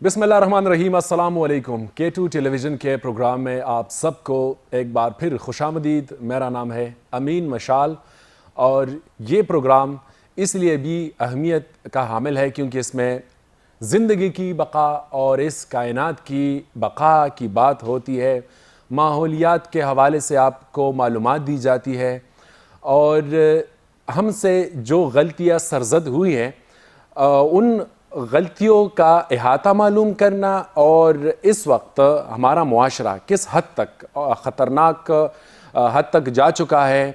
بسم اللہ الرحمن الرحیم، السلام علیکم۔ K2 ٹیلی ویژن کے پروگرام میں آپ سب کو ایک بار پھر خوش آمدید۔ میرا نام ہے امین مشال اور یہ پروگرام اس لیے بھی اہمیت کا حامل ہے کیونکہ اس میں زندگی کی بقا اور اس کائنات کی بقا کی بات ہوتی ہے۔ ماحولیات کے حوالے سے آپ کو معلومات دی جاتی ہے اور ہم سے جو غلطیاں سرزد ہوئی ہیں ان غلطیوں کا احاطہ معلوم کرنا اور اس وقت ہمارا معاشرہ کس حد تک خطرناک حد تک جا چکا ہے،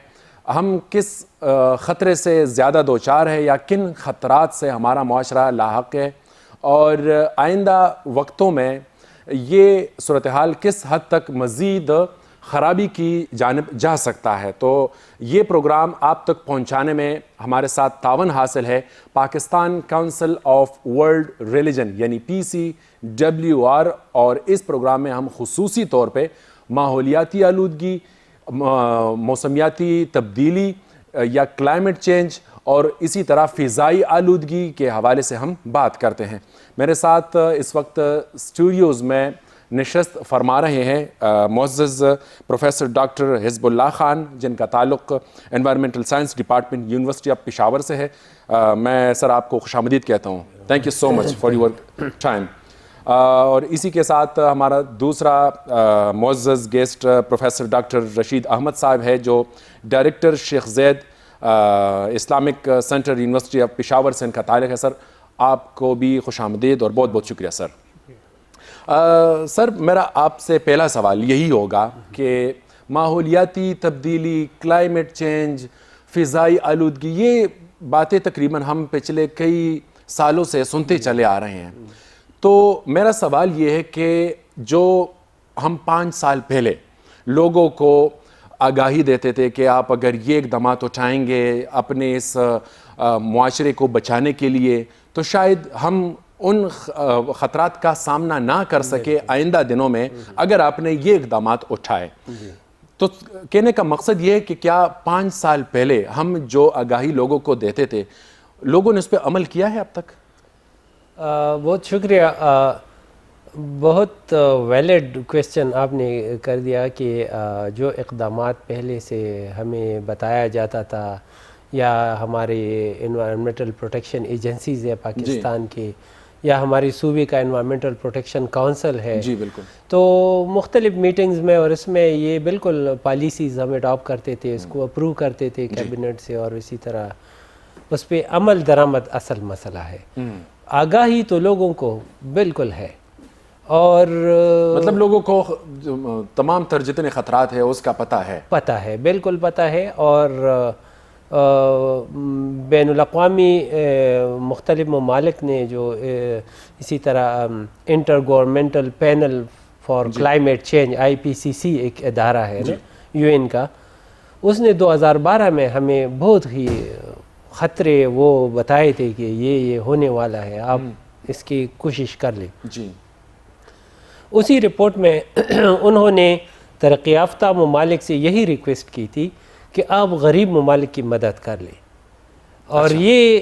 ہم کس خطرے سے زیادہ دوچار ہے یا کن خطرات سے ہمارا معاشرہ لاحق ہے اور آئندہ وقتوں میں یہ صورتحال کس حد تک مزید خرابی کی جانب جا سکتا ہے۔ تو یہ پروگرام آپ تک پہنچانے میں ہمارے ساتھ تعاون حاصل ہے Pakistan council of world religion یعنی PCWR، اور اس پروگرام میں ہم خصوصی طور پہ ماحولیاتی آلودگی، موسمیاتی تبدیلی یا کلائمیٹ چینج اور اسی طرح فضائی آلودگی کے حوالے سے ہم بات کرتے ہیں۔ میرے ساتھ اس وقت اسٹوڈیوز میں نشست فرما رہے ہیں معزز پروفیسر ڈاکٹر حزب اللہ خان، جن کا تعلق environmental science department university of Peshawar سے ہے۔ میں سر آپ کو خوش آمدید کہتا ہوں، thank you so much for your time. اور اسی کے ساتھ ہمارا دوسرا معزز guest professor doctor Rashid Ahmad sahib ہے، جو director Sheikh Zayed Islamic centre university of Peshawar سے ان کا تعلق ہے۔ سر آپ کو بھی خوش آمدید اور بہت بہت شکریہ سر۔ سر میرا آپ سے پہلا سوال یہی ہوگا کہ ماحولیاتی تبدیلی، کلائمیٹ چینج، فضائی آلودگی، یہ باتیں تقریباً ہم پچھلے کئی سالوں سے سنتے چلے آ رہے ہیں۔ تو میرا سوال یہ ہے کہ جو ہم 5 سال پہلے لوگوں کو آگاہی دیتے تھے کہ آپ اگر یہ اقدامات اٹھائیں گے اپنے اس معاشرے کو بچانے کے لیے تو شاید ہم ان خطرات کا سامنا نہ کر سکے آئندہ دنوں میں اگر آپ نے یہ اقدامات اٹھائے۔ تو کہنے کا مقصد یہ ہے کہ کیا 5 سال پہلے ہم جو آگاہی لوگوں کو دیتے تھے لوگوں نے اس پہ عمل کیا ہے اب تک؟ بہت شکریہ، بہت ویلڈ کویسچن آپ نے کر دیا کہ جو اقدامات پہلے سے ہمیں بتایا جاتا تھا یا ہمارے انوائرمنٹل پروٹیکشن ایجنسیز ہے پاکستان کی یا ہماری صوبے کا انوائرمنٹل پروٹیکشن کونسل ہے، جی بالکل، تو مختلف میٹنگز میں اور اس میں یہ بالکل پالیسیز ہم اڈاپٹ کرتے تھے، اس کو اپروو کرتے تھے کیبنٹ سے، اور اسی طرح اس پہ عمل درآمد اصل مسئلہ ہے۔ آگاہی تو لوگوں کو بالکل ہے اور مطلب لوگوں کو تمام تر جتنے خطرات ہیں اس کا پتہ ہے، بالکل پتہ ہے، اور بین الاقوامی مختلف ممالک نے جو اسی طرح intergovernmental panel for climate change IPCC ایک ادارہ ہے نا UN کا، اس نے 2012 میں ہمیں بہت ہی خطرے وہ بتائے تھے کہ یہ ہونے والا ہے، آپ اس کی کوشش کر لیں۔ جی، اسی رپورٹ میں انہوں نے ترقی یافتہ ممالک سے یہی ریکویسٹ کی تھی کہ آپ غریب ممالک کی مدد کر لیں، اور یہ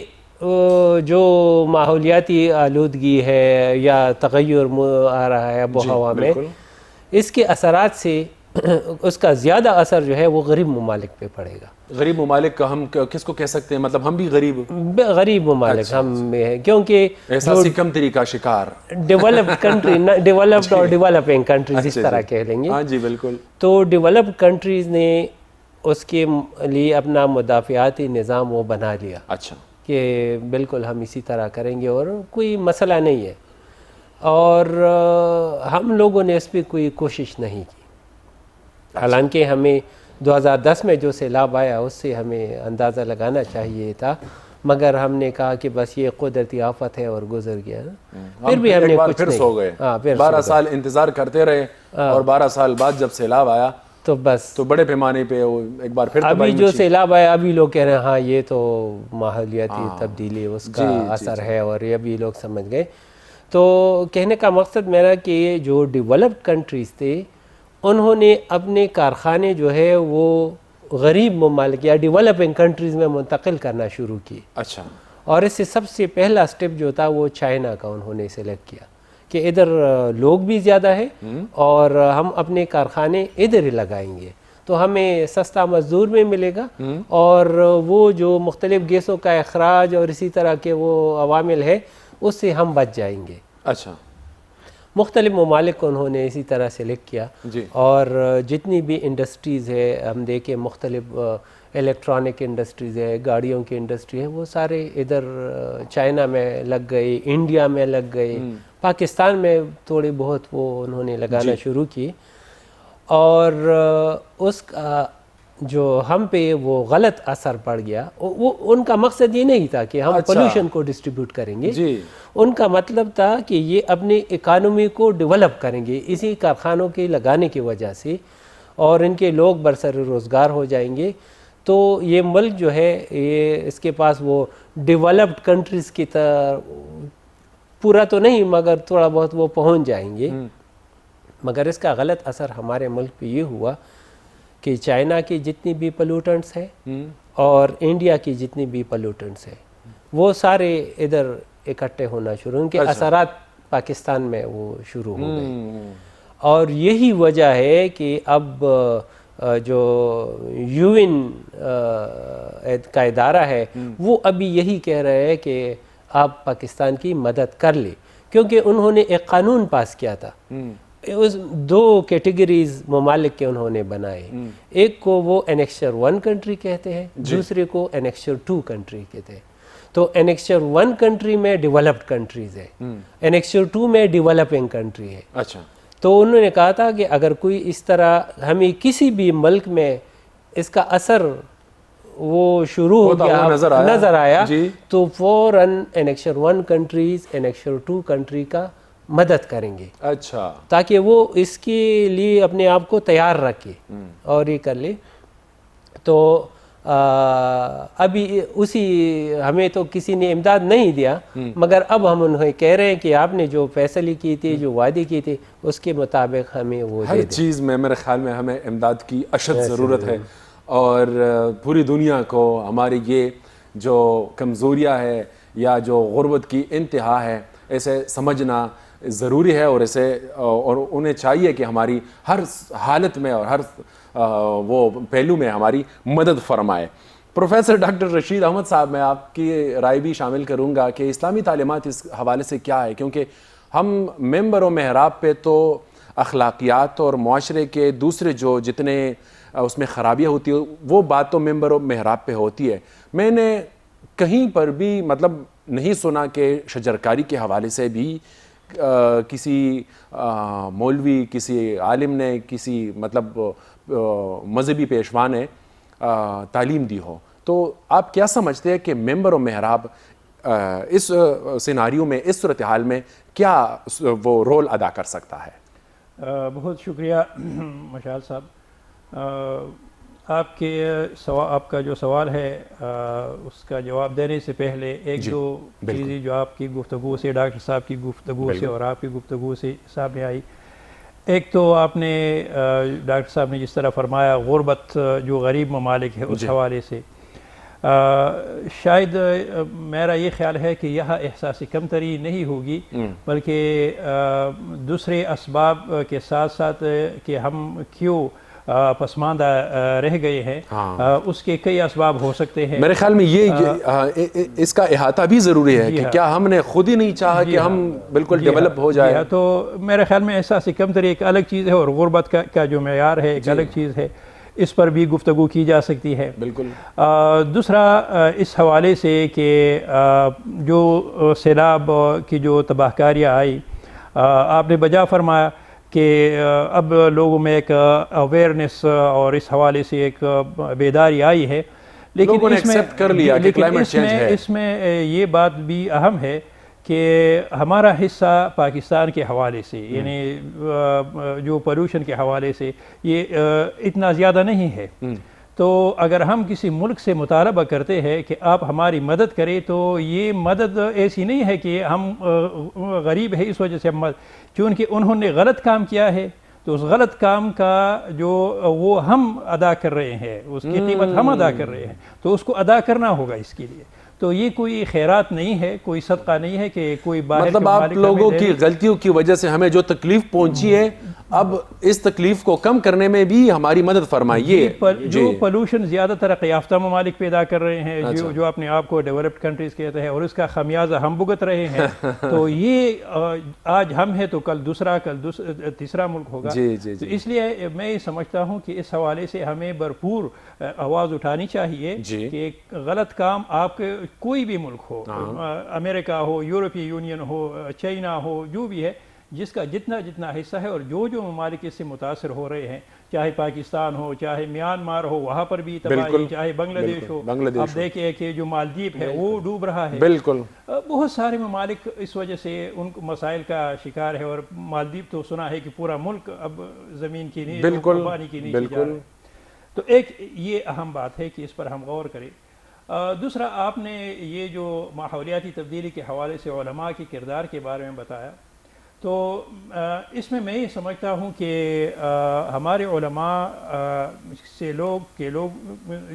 جو ماحولیاتی آلودگی ہے یا تغیر آ رہا ہے آب و ہوا میں، اس کے اثرات سے اس کا زیادہ اثر جو ہے وہ غریب ممالک پہ پڑے گا۔ غریب ممالک کا ہم کس کو کہہ سکتے ہیں؟ مطلب ہم بھی غریب ممالک ہم میں ہیں، کیونکہ احساسی کمتری کا شکار ڈیولپڈ کنٹری، ڈیولپڈ اور ڈیولپنگ کنٹریز اس طرح کہہ لیں گے۔ ہاں جی بالکل۔ تو ڈیولپڈ کنٹریز نے اس کے لیے اپنا مدافعاتی نظام وہ بنا لیا، اچھا، کہ بالکل ہم اسی طرح کریں گے اور کوئی مسئلہ نہیں ہے، اور ہم لوگوں نے اس پہ کوئی کوشش نہیں کی۔ حالانکہ ہمیں 2010 میں جو سیلاب آیا اس سے ہمیں اندازہ لگانا چاہیے تھا، مگر ہم نے کہا کہ بس یہ قدرتی آفت ہے اور گزر گیا، پھر بھی ہم نے کچھ نہیں، سو گئے، 12 سال انتظار کرتے رہے اور 12 سال بعد جب سیلاب آیا تو بس تو بڑے پیمانے پہ ایک بار پھر ابھی جو سیلاب آیا ابھی لوگ کہہ رہے ہیں ہاں یہ تو ماحولیاتی تبدیلی اس کا اثر ہے، اور یہ بھی لوگ سمجھ گئے۔ تو کہنے کا مقصد میرا کہ یہ جو ڈیولپڈ کنٹریز تھے انہوں نے اپنے کارخانے جو ہے وہ غریب ممالک یا ڈیولپنگ کنٹریز میں منتقل کرنا شروع کی۔ اچھا، اور اس سے سب سے پہلا سٹیپ جو تھا وہ چائنا کا انہوں نے سلیکٹ کیا کہ ادھر لوگ بھی زیادہ ہیں اور ہم اپنے کارخانے ادھر ہی لگائیں گے تو ہمیں سستا مزدور بھی ملے گا اور وہ جو مختلف گیسوں کا اخراج اور اسی طرح کے وہ عوامل ہے اس سے ہم بچ جائیں گے. اچھا. مختلف ممالک کو انہوں نے اسی طرح سلیکٹ کیا جی. اور جتنی بھی انڈسٹریز ہے ہم دیکھیں مختلف الیکٹرانک انڈسٹریز ہے, گاڑیوں کی انڈسٹری ہے, وہ سارے ادھر چائنا میں لگ گئے, انڈیا میں لگ گئے, پاکستان میں تھوڑی بہت وہ انہوں نے لگانا شروع کی. اور اس کا جو ہم پہ وہ غلط اثر پڑ گیا, وہ ان کا مقصد یہ نہیں تھا کہ ہم پولوشن کو ڈسٹریبیوٹ کریں گے, ان کا مطلب تھا کہ یہ اپنی اکانومی کو ڈیولپ کریں گے اسی کارخانوں کے لگانے کی وجہ سے, اور ان کے لوگ برسر روزگار ہو جائیں گے. تو یہ ملک جو ہے یہ اس کے پاس وہ ڈیولپڈ کنٹریز کی طرح پورا تو نہیں مگر تھوڑا بہت وہ پہنچ جائیں گے. مگر اس کا غلط اثر ہمارے ملک پہ یہ ہوا کہ چائنا کی جتنی بھی پلوٹنٹس ہیں اور انڈیا کی جتنی بھی پلوٹنٹس ہیں وہ سارے ادھر اکٹھے ہونا شروع, ان کے اثرات پاکستان میں وہ شروع ہو گئے. اور یہی وجہ ہے کہ اب جو یو این کا ادارہ ہے وہ ابھی یہی کہہ رہے ہیں کہ آپ پاکستان کی مدد کر لیں, کیونکہ انہوں نے ایک قانون پاس کیا تھا. اس دو کیٹیگریز ممالک کے انہوں نے بنائے, ایک کو وہ انیکسچر 1 کنٹری کہتے ہیں, دوسرے کو انیکسچر 2 کنٹری کہتے ہیں. تو انیکسچر 1 کنٹری میں ڈیولپڈ کنٹریز ہے, انیکسچر 2 میں ڈیولپنگ کنٹری ہے. اچھا. تو انہوں نے کہا تھا کہ اگر کوئی اس طرح ہمیں کسی بھی ملک میں اس کا اثر وہ شروع ہو گیا نظر آیا تو فوراً انیکسچر 1 کنٹریز انیکسچر 2 کنٹری کا مدد کریں گے. اچھا. تاکہ وہ اس کے لیے اپنے آپ کو تیار رکھے اور یہ کر لے. تو ابھی اسی ہمیں تو کسی نے امداد نہیں دیا, مگر اب ہم انہیں کہہ رہے ہیں کہ آپ نے جو فیصلے کی تھی, جو وعدے کی تھی, اس کے مطابق ہمیں وہ ہر چیز میں میرے خیال میں ہمیں امداد کی اشد ضرورت ہے. اور پوری دنیا کو ہماری یہ جو کمزوریاں ہے یا جو غربت کی انتہا ہے اسے سمجھنا ضروری ہے, اور انہیں چاہیے کہ ہماری ہر حالت میں اور ہر وہ پہلو میں ہماری مدد فرمائے. پروفیسر ڈاکٹر رشید احمد صاحب, میں آپ کی رائے بھی شامل کروں گا کہ اسلامی تعلیمات اس حوالے سے کیا ہے, کیونکہ ہم ممبر و محراب پہ تو اخلاقیات اور معاشرے کے دوسرے جو جتنے اس میں خرابیاں ہوتی ہیں وہ بات تو ممبر و محراب پہ ہوتی ہے. میں نے کہیں پر بھی مطلب نہیں سنا کہ شجرکاری کے حوالے سے بھی کسی مولوی, کسی عالم نے, کسی مطلب مذہبی پیشوا نے تعلیم دی ہو. تو آپ کیا سمجھتے ہیں کہ ممبر و محراب اس سیناریو میں, اس صورتحال میں کیا وہ رول ادا کر سکتا ہے؟ بہت شکریہ مشال صاحب. آپ کا جو سوال ہے اس کا جواب دینے سے پہلے ایک دو چیزیں جو آپ کی گفتگو سے, ڈاکٹر صاحب کی گفتگو سے اور آپ کی گفتگو سے سامنے آئی. ایک تو آپ نے ڈاکٹر صاحب نے جس طرح فرمایا غربت جو غریب ممالک ہے اس حوالے سے, شاید میرا یہ خیال ہے کہ یہاں احساس کمتری نہیں ہوگی, بلکہ دوسرے اسباب کے ساتھ ساتھ کہ ہم کیوں پسماندہ رہ گئے ہیں اس کے کئی اسباب ہو سکتے ہیں. میرے خیال میں یہ اس کا احاطہ بھی ضروری ہے کہ کیا ہم نے خود ہی نہیں چاہا کہ ہم بالکل ڈیولپ ہو جائے. تو میرے خیال میں احساس کمتری ایک الگ چیز ہے اور غربت کا جو معیار ہے ایک الگ چیز ہے, اس پر بھی گفتگو کی جا سکتی ہے. بالکل. دوسرا اس حوالے سے کہ جو سیلاب کی جو تباہ کاریاں آئی, آپ نے بجا فرمایا کہ اب لوگوں میں ایک اویئرنیس اور اس حوالے سے ایک بیداری آئی ہے, لیکن اس میں یہ بات بھی اہم ہے کہ ہمارا حصہ پاکستان کے حوالے سے, یعنی جو پولوشن کے حوالے سے یہ اتنا زیادہ نہیں ہے. تو اگر ہم کسی ملک سے مطالبہ کرتے ہیں کہ آپ ہماری مدد کریں تو یہ مدد ایسی نہیں ہے کہ ہم غریب ہے اس وجہ سے ہم, چونکہ انہوں نے غلط کام کیا ہے تو اس غلط کام کا جو وہ ہم ادا کر رہے ہیں, اس کی قیمت ہم ادا کر رہے ہیں, تو اس کو ادا کرنا ہوگا اس کے لیے. تو یہ کوئی خیرات نہیں ہے، کوئی صدقہ نہیں ہے کہ کوئی باہر کے مطلب آپ ممالک لوگوں ہمیں کی غلطیوں کی وجہ سے ہمیں جو تکلیف پہنچی ہے اب اس تکلیف کو کم کرنے میں بھی ہماری مدد فرمائیے. جو پولوشن زیادہ ترقی یافتہ ممالک پیدا کر رہے ہیں، جو اپنے آپ کو ڈیولپڈ کنٹریز کہتے ہیں، اور اس کا خمیازہ ہم بھگت رہے ہیں، تو یہ آج ہم ہیں تو کل تیسرا ملک ہوگا. تو اس لیے میں یہ سمجھتا ہوں کہ اس حوالے سے ہمیں بھرپور آواز اٹھانی چاہیے کہ غلط کام آپ کے کوئی بھی ملک ہو، امریکہ ہو، یورپی یونین ہو، چائنا ہو، جو بھی ہے، جس کا جتنا حصہ ہے، اور جو ممالک اس سے متاثر ہو رہے ہیں، چاہے پاکستان ہو، چاہے میانمار ہو، وہاں پر بھی تباہی، چاہے بنگلہ دیش ہو. اب دیکھیں کہ جو مالدیپ ہے وہ ڈوب رہا ہے. بالکل بہت سارے ممالک اس وجہ سے ان کو مسائل کا شکار ہے، اور مالدیپ تو سنا ہے کہ پورا ملک اب زمین کی نیچے، پانی کی نیچے جا رہا ہے. تو ایک یہ اہم بات ہے کہ اس پر ہم غور کریں. دوسرا، آپ نے یہ جو ماحولیاتی تبدیلی کے حوالے سے علماء کے کردار کے بارے میں بتایا، تو اس میں یہ سمجھتا ہوں کہ ہمارے علماء سے لوگ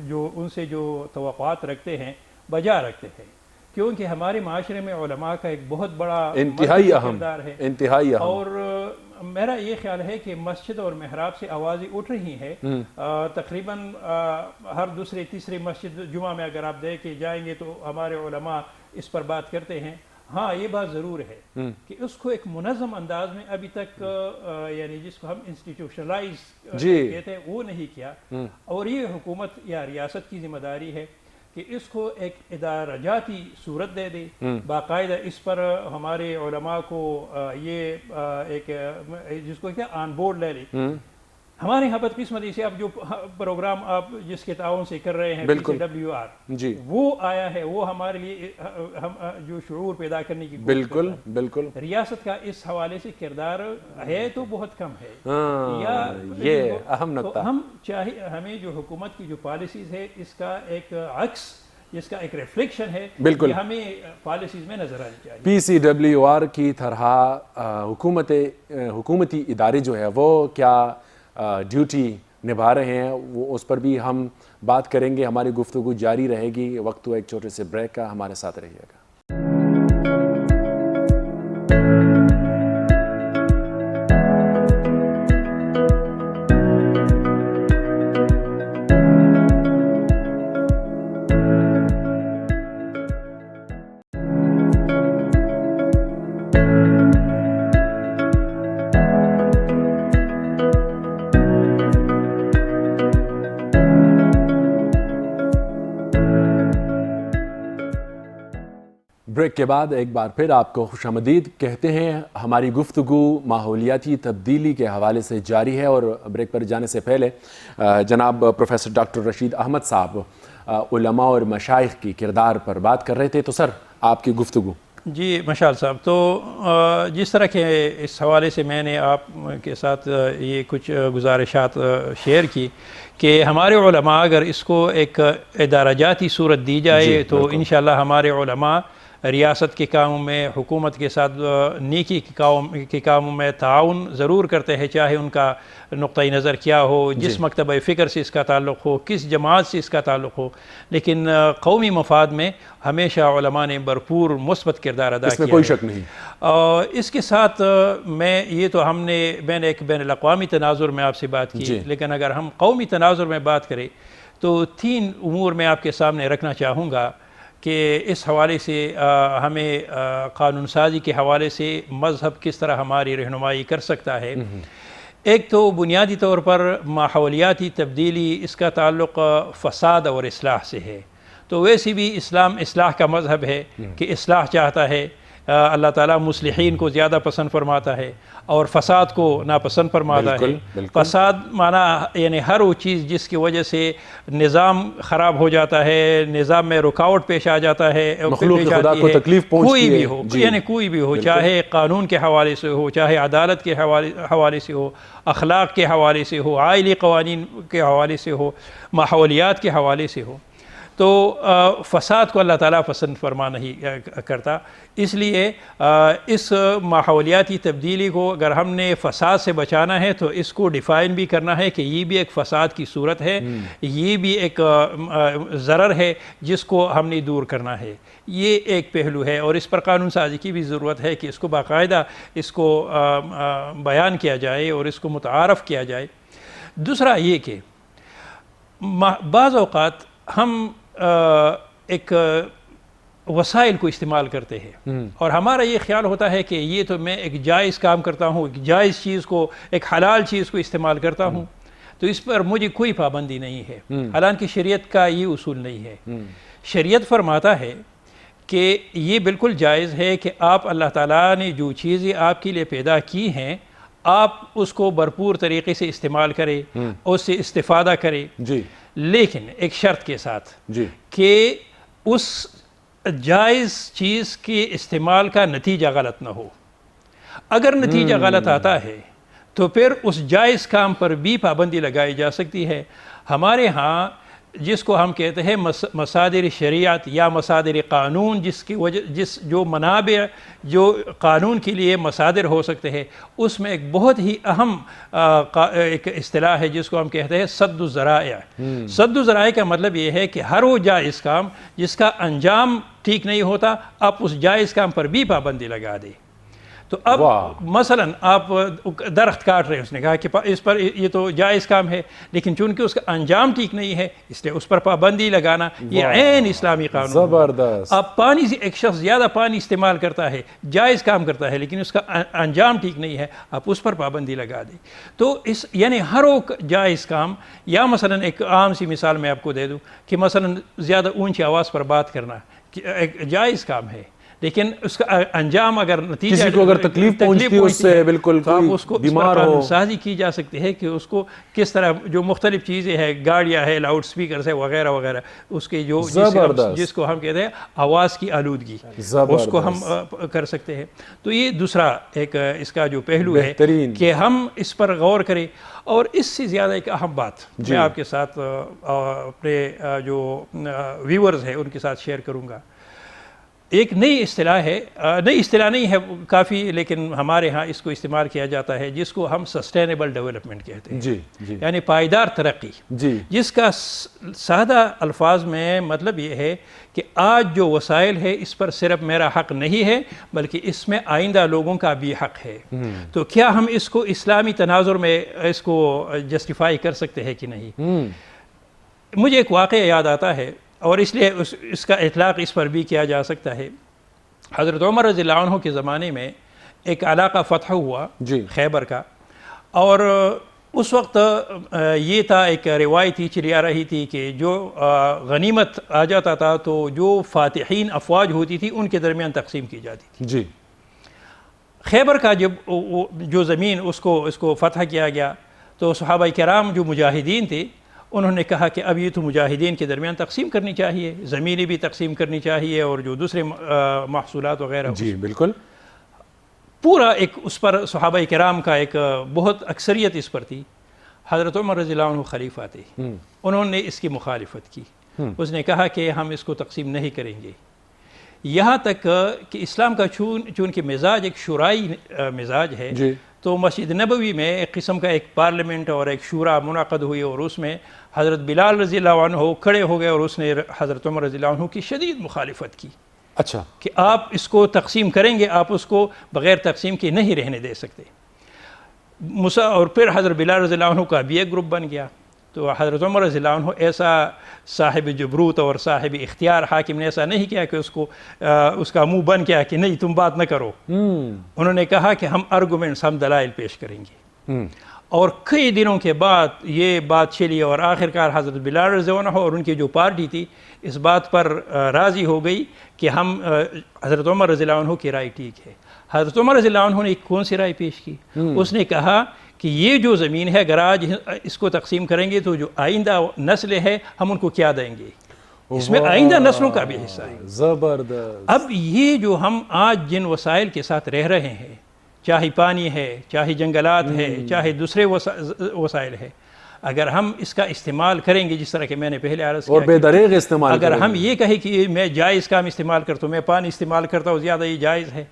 جو ان سے جو توقعات رکھتے ہیں بجا رکھتے ہیں، کیونکہ ہمارے معاشرے میں علماء کا ایک بہت بڑا انتہائی اہم کردار ہے. انتہائی اہم. اور میرا یہ خیال ہے کہ مسجد اور محراب سے آوازیں اٹھ رہی ہیں. تقریباً ہر دوسری تیسری مسجد جمعہ میں اگر آپ دیکھ جائیں گے تو ہمارے علماء اس پر بات کرتے ہیں. ہاں، یہ بات ضرور ہے کہ اس کو ایک منظم انداز میں ابھی تک یعنی جس کو ہم انسٹیٹیوشنلائز کہتے ہیں وہ نہیں کیا. اور یہ حکومت یا ریاست کی ذمہ داری ہے کہ اس کو ایک ادارہ جاتی صورت دے دے. باقاعدہ اس پر ہمارے علماء کو یہ ایک جس کو کیا آن بورڈ لے لے. ہمارے یہاں بدقسمتی سے اب جو پروگرام آپ جس کے تعاون سے کر رہے ہیں PCWR، وہ آیا ہے، وہ ہمارے لیے جو شعور پیدا کرنے کی بالکل ریاست کا اس حوالے سے کردار ہے تو بہت کم ہے. یہ اہم نقطہ. ہم چاہے ہمیں جو حکومت کی جو پالیسیز ہے اس کا ایک عکس، جس کا ایک ریفلیکشن ہے، یہ ہمیں پالیسیز میں نظر آنی چاہیے. PCWR کی طرح حکومتی ادارے جو ہے وہ کیا ڈیوٹی نبھا رہے ہیں، وہ اس پر بھی ہم بات کریں گے. ہماری گفتگو جاری رہے گی. وقت ہوا ایک چھوٹے سے بریک کا، ہمارے ساتھ رہیے گا. بریک کے بعد ایک بار پھر آپ کو خوش آمدید کہتے ہیں. ہماری گفتگو ماحولیاتی تبدیلی کے حوالے سے جاری ہے، اور بریک پر جانے سے پہلے جناب پروفیسر ڈاکٹر رشید احمد صاحب علماء اور مشائخ کی کردار پر بات کر رہے تھے. تو سر، آپ کی گفتگو. جی مشال صاحب، تو جس طرح کے اس حوالے سے میں نے آپ کے ساتھ یہ کچھ گزارشات شیئر کی کہ ہمارے علماء اگر اس کو ایک ادارہ جاتی صورت دی جائے تو انشاءاللہ ہمارے علماء ریاست کے کاموں میں، حکومت کے ساتھ نیکی کے کاموں میں تعاون ضرور کرتے ہیں، چاہے ان کا نقطۂ نظر کیا ہو، جس مکتبہ فکر سے اس کا تعلق ہو، کس جماعت سے اس کا تعلق ہو، لیکن قومی مفاد میں ہمیشہ علماء نے بھرپور مثبت کردار ادا کیا. اس میں کوئی شک نہیں. اس کے ساتھ میں نے ایک بین الاقوامی تناظر میں آپ سے بات کی، لیکن اگر ہم قومی تناظر میں بات کریں تو 3 امور میں آپ کے سامنے رکھنا چاہوں گا کہ اس حوالے سے ہمیں قانون سازی کے حوالے سے مذہب کس طرح ہماری رہنمائی کر سکتا ہے. ایک تو بنیادی طور پر ماحولیاتی تبدیلی، اس کا تعلق فساد اور اصلاح سے ہے. تو ویسے بھی اسلام اصلاح کا مذہب ہے کہ اصلاح چاہتا ہے. اللہ تعالیٰ مصلحین کو زیادہ پسند فرماتا ہے اور فساد کو ناپسند فرماتا ہے. فساد معنی یعنی ہر وہ چیز جس کی وجہ سے نظام خراب ہو جاتا ہے، نظام میں رکاوٹ پیش آ جاتا ہے، خدا کو تکلیف پہنچتی ہے، کوئی بھی ہو، یعنی کوئی بھی ہو، چاہے قانون کے حوالے سے ہو، چاہے عدالت کے حوالے سے ہو، اخلاق کے حوالے سے ہو، آئلی قوانین کے حوالے سے ہو، ماحولیات کے حوالے سے ہو. تو فساد کو اللہ تعالیٰ پسند فرما نہیں کرتا. اس لیے اس ماحولیاتی تبدیلی کو اگر ہم نے فساد سے بچانا ہے تو اس کو ڈیفائن بھی کرنا ہے کہ یہ بھی ایک فساد کی صورت ہے, یہ بھی ایک ضرر ہے جس کو ہم نے دور کرنا ہے. یہ ایک پہلو ہے اور اس پر قانون سازی کی بھی ضرورت ہے کہ اس کو باقاعدہ اس کو بیان کیا جائے اور اس کو متعارف کیا جائے. دوسرا یہ کہ بعض اوقات ہم ایک وسائل کو استعمال کرتے ہیں اور ہمارا یہ خیال ہوتا ہے کہ یہ تو میں ایک جائز کام کرتا ہوں, ایک جائز چیز کو, ایک حلال چیز کو استعمال کرتا ہوں, تو اس پر مجھے کوئی پابندی نہیں ہے. حالانکہ شریعت کا یہ اصول نہیں ہے. شریعت فرماتا ہے کہ یہ بالکل جائز ہے کہ آپ اللہ تعالیٰ نے جو چیزیں آپ کے لیے پیدا کی ہیں آپ اس کو بھرپور طریقے سے استعمال کریں, اس سے استفادہ کریں, لیکن ایک شرط کے ساتھ کہ اس جائز چیز کے استعمال کا نتیجہ غلط نہ ہو. اگر نتیجہ غلط آتا ہے تو پھر اس جائز کام پر بھی پابندی لگائی جا سکتی ہے. ہمارے ہاں جس کو ہم کہتے ہیں مصادر شریعت یا مصادر قانون, جو منابع جو قانون کے لیے مصادر ہو سکتے ہیں, اس میں ایک بہت ہی اہم ایک اصطلاح ہے جس کو ہم کہتے ہیں سد الذرائع. سد الذرائع کا مطلب یہ ہے کہ ہر وہ جائز کام جس کا انجام ٹھیک نہیں ہوتا آپ اس جائز کام پر بھی پابندی لگا دیں. تو اب مثلا آپ درخت کاٹ رہے ہیں, اس نے کہا کہ اس پر یہ تو جائز کام ہے, لیکن چونکہ اس کا انجام ٹھیک نہیں ہے اس لیے اس پر پابندی لگانا یہ عین اسلامی قانون. زبردست. اب پانی سے ایک شخص زیادہ پانی استعمال کرتا ہے, جائز کام کرتا ہے, لیکن اس کا انجام ٹھیک نہیں ہے, آپ اس پر پابندی لگا دیں. تو یعنی ہر وہ جائز کام, یا مثلا ایک عام سی مثال میں آپ کو دے دوں کہ مثلا زیادہ اونچی آواز پر بات کرنا ایک جائز کام ہے, لیکن اس کا انجام اگر نتیجہ کسی کو اگر تکلیف پہنچتی ہے اس سے بالکل کوئی بیمار ہو, سازی کی جا سکتی ہے کہ اس کو کس طرح جو مختلف چیزیں ہیں, گاڑیاں ہیں, لاؤڈ سپیکرز ہیں وغیرہ وغیرہ, اس کے جو جس کو ہم کہتے ہیں آواز کی آلودگی, اس کو ہم کر سکتے ہیں. تو یہ دوسرا ایک اس کا جو پہلو ہے کہ ہم اس پر غور کریں. اور اس سے زیادہ ایک اہم بات میں آپ کے ساتھ اپنے جو ویورز ہیں ان کے ساتھ شیئر کروں گا. ایک نئی اصطلاح ہے, نئی اصطلاح نہیں ہے کافی, لیکن ہمارے ہاں اس کو استعمال کیا جاتا ہے, جس کو ہم سسٹینیبل ڈیولپمنٹ کہتے ہیں, یعنی پائیدار ترقی, جس کا سادہ الفاظ میں مطلب یہ ہے کہ آج جو وسائل ہے اس پر صرف میرا حق نہیں ہے بلکہ اس میں آئندہ لوگوں کا بھی حق ہے. تو کیا ہم اس کو اسلامی تناظر میں اس کو جسٹیفائی کر سکتے ہیں کہ نہیں؟ مجھے ایک واقعہ یاد آتا ہے اور اس لیے اس کا اطلاق اس پر بھی کیا جا سکتا ہے. حضرت عمر رضی اللہ عنہ کے زمانے میں ایک علاقہ فتح ہوا خیبر کا, اور اس وقت یہ تھا, ایک روایت ہی چلی آ رہی تھی کہ جو غنیمت آ جاتا تھا تو جو فاتحین افواج ہوتی تھی ان کے درمیان تقسیم کی جاتی تھی. خیبر کا جب جو زمین اس کو فتح کیا گیا تو صحابہ کرام جو مجاہدین تھے انہوں نے کہا کہ اب یہ تو مجاہدین کے درمیان تقسیم کرنی چاہیے, زمینیں بھی تقسیم کرنی چاہیے اور جو دوسرے محصولات وغیرہ. بالکل. پورا ایک اس پر صحابہ کرام کا ایک بہت اکثریت اس پر تھی. حضرت عمر رضی اللہ عنہ خلیفہ تھے, انہوں نے اس کی مخالفت کی. اس نے کہا کہ ہم اس کو تقسیم نہیں کریں گے, یہاں تک کہ اسلام کا چونکہ مزاج ایک شورائی مزاج ہے, تو مسجد نبوی میں ایک قسم کا ایک پارلیمنٹ اور ایک شورا منعقد ہوئی, اور اس میں حضرت بلال رضی اللہ عنہ کھڑے ہو گئے اور اس نے حضرت عمر رضی اللہ عنہ کی شدید مخالفت کی. اچھا, کہ آپ اس کو تقسیم کریں گے, آپ اس کو بغیر تقسیم کے نہیں رہنے دے سکتے. اور پھر حضرت بلال رضی اللہ عنہ کا بھی ایک گروپ بن گیا. تو حضرت عمر رضی اللہ عنہ ایسا صاحب جبروت اور صاحب اختیار حاکم نے ایسا نہیں کیا کہ اس کا منہ بن گیا کہ نہیں تم بات نہ کرو. انہوں نے کہا کہ ہم آرگومنٹس, ہم دلائل پیش کریں گے. اور کئی دنوں کے بعد یہ بات چلی اور آخرکار حضرت بلال رضی اللہ عنہ اور ان کی جو پارٹی تھی اس بات پر راضی ہو گئی کہ ہم حضرت عمر رضی اللہ عنہ کی رائے ٹھیک ہے. حضرت عمر رضی اللہ عنہ نے کون سی رائے پیش کی؟ اس نے کہا کہ یہ جو زمین ہے اگر آج اس کو تقسیم کریں گے تو جو آئندہ نسلیں ہیں ہم ان کو کیا دیں گے, اس میں آئندہ نسلوں کا بھی حصہ ہے. زبردست. اب یہ جو ہم آج جن وسائل کے ساتھ رہ رہے ہیں, چاہے پانی ہے, چاہے جنگلات ہے, چاہے دوسرے وسائل ہے, اگر ہم اس کا استعمال کریں گے جس طرح کہ میں نے پہلے عرض اور کیا بے دریغ استعمال اگر کریں ہم گے. یہ کہیں کہ میں جائز کام استعمال کرتا ہوں، میں پانی استعمال کرتا ہوں زیادہ، یہ جائز ہے،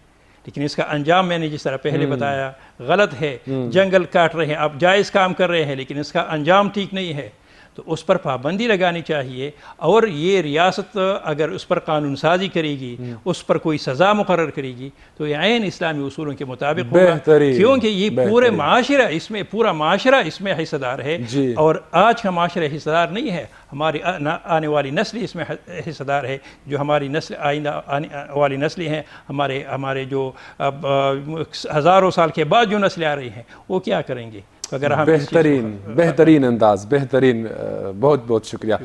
لیکن اس کا انجام میں نے جس طرح پہلے بتایا غلط ہے. جنگل کاٹ رہے ہیں، آپ جائز کام کر رہے ہیں لیکن اس کا انجام ٹھیک نہیں ہے، تو اس پر پابندی لگانی چاہیے. اور یہ ریاست اگر اس پر قانون سازی کرے گی، اس پر کوئی سزا مقرر کرے گی تو یہ عین اسلامی اصولوں کے مطابق ہوگا. بہترین، کیونکہ یہ پورے معاشرہ اس میں، پورا معاشرہ اس میں حصہ دار ہے. جی. اور آج کا معاشرہ حصہ دار نہیں ہے، ہماری آنے والی نسل اس میں حصہ دار ہے. جو ہماری نسل آئندہ آنے والی نسلیں ہیں، ہمارے جو ہزاروں سال کے بعد جو نسلیں آ رہی ہیں، وہ کیا کریں گے اگر ہم بہترین انداز، بہترین، بہت بہت شکریہ.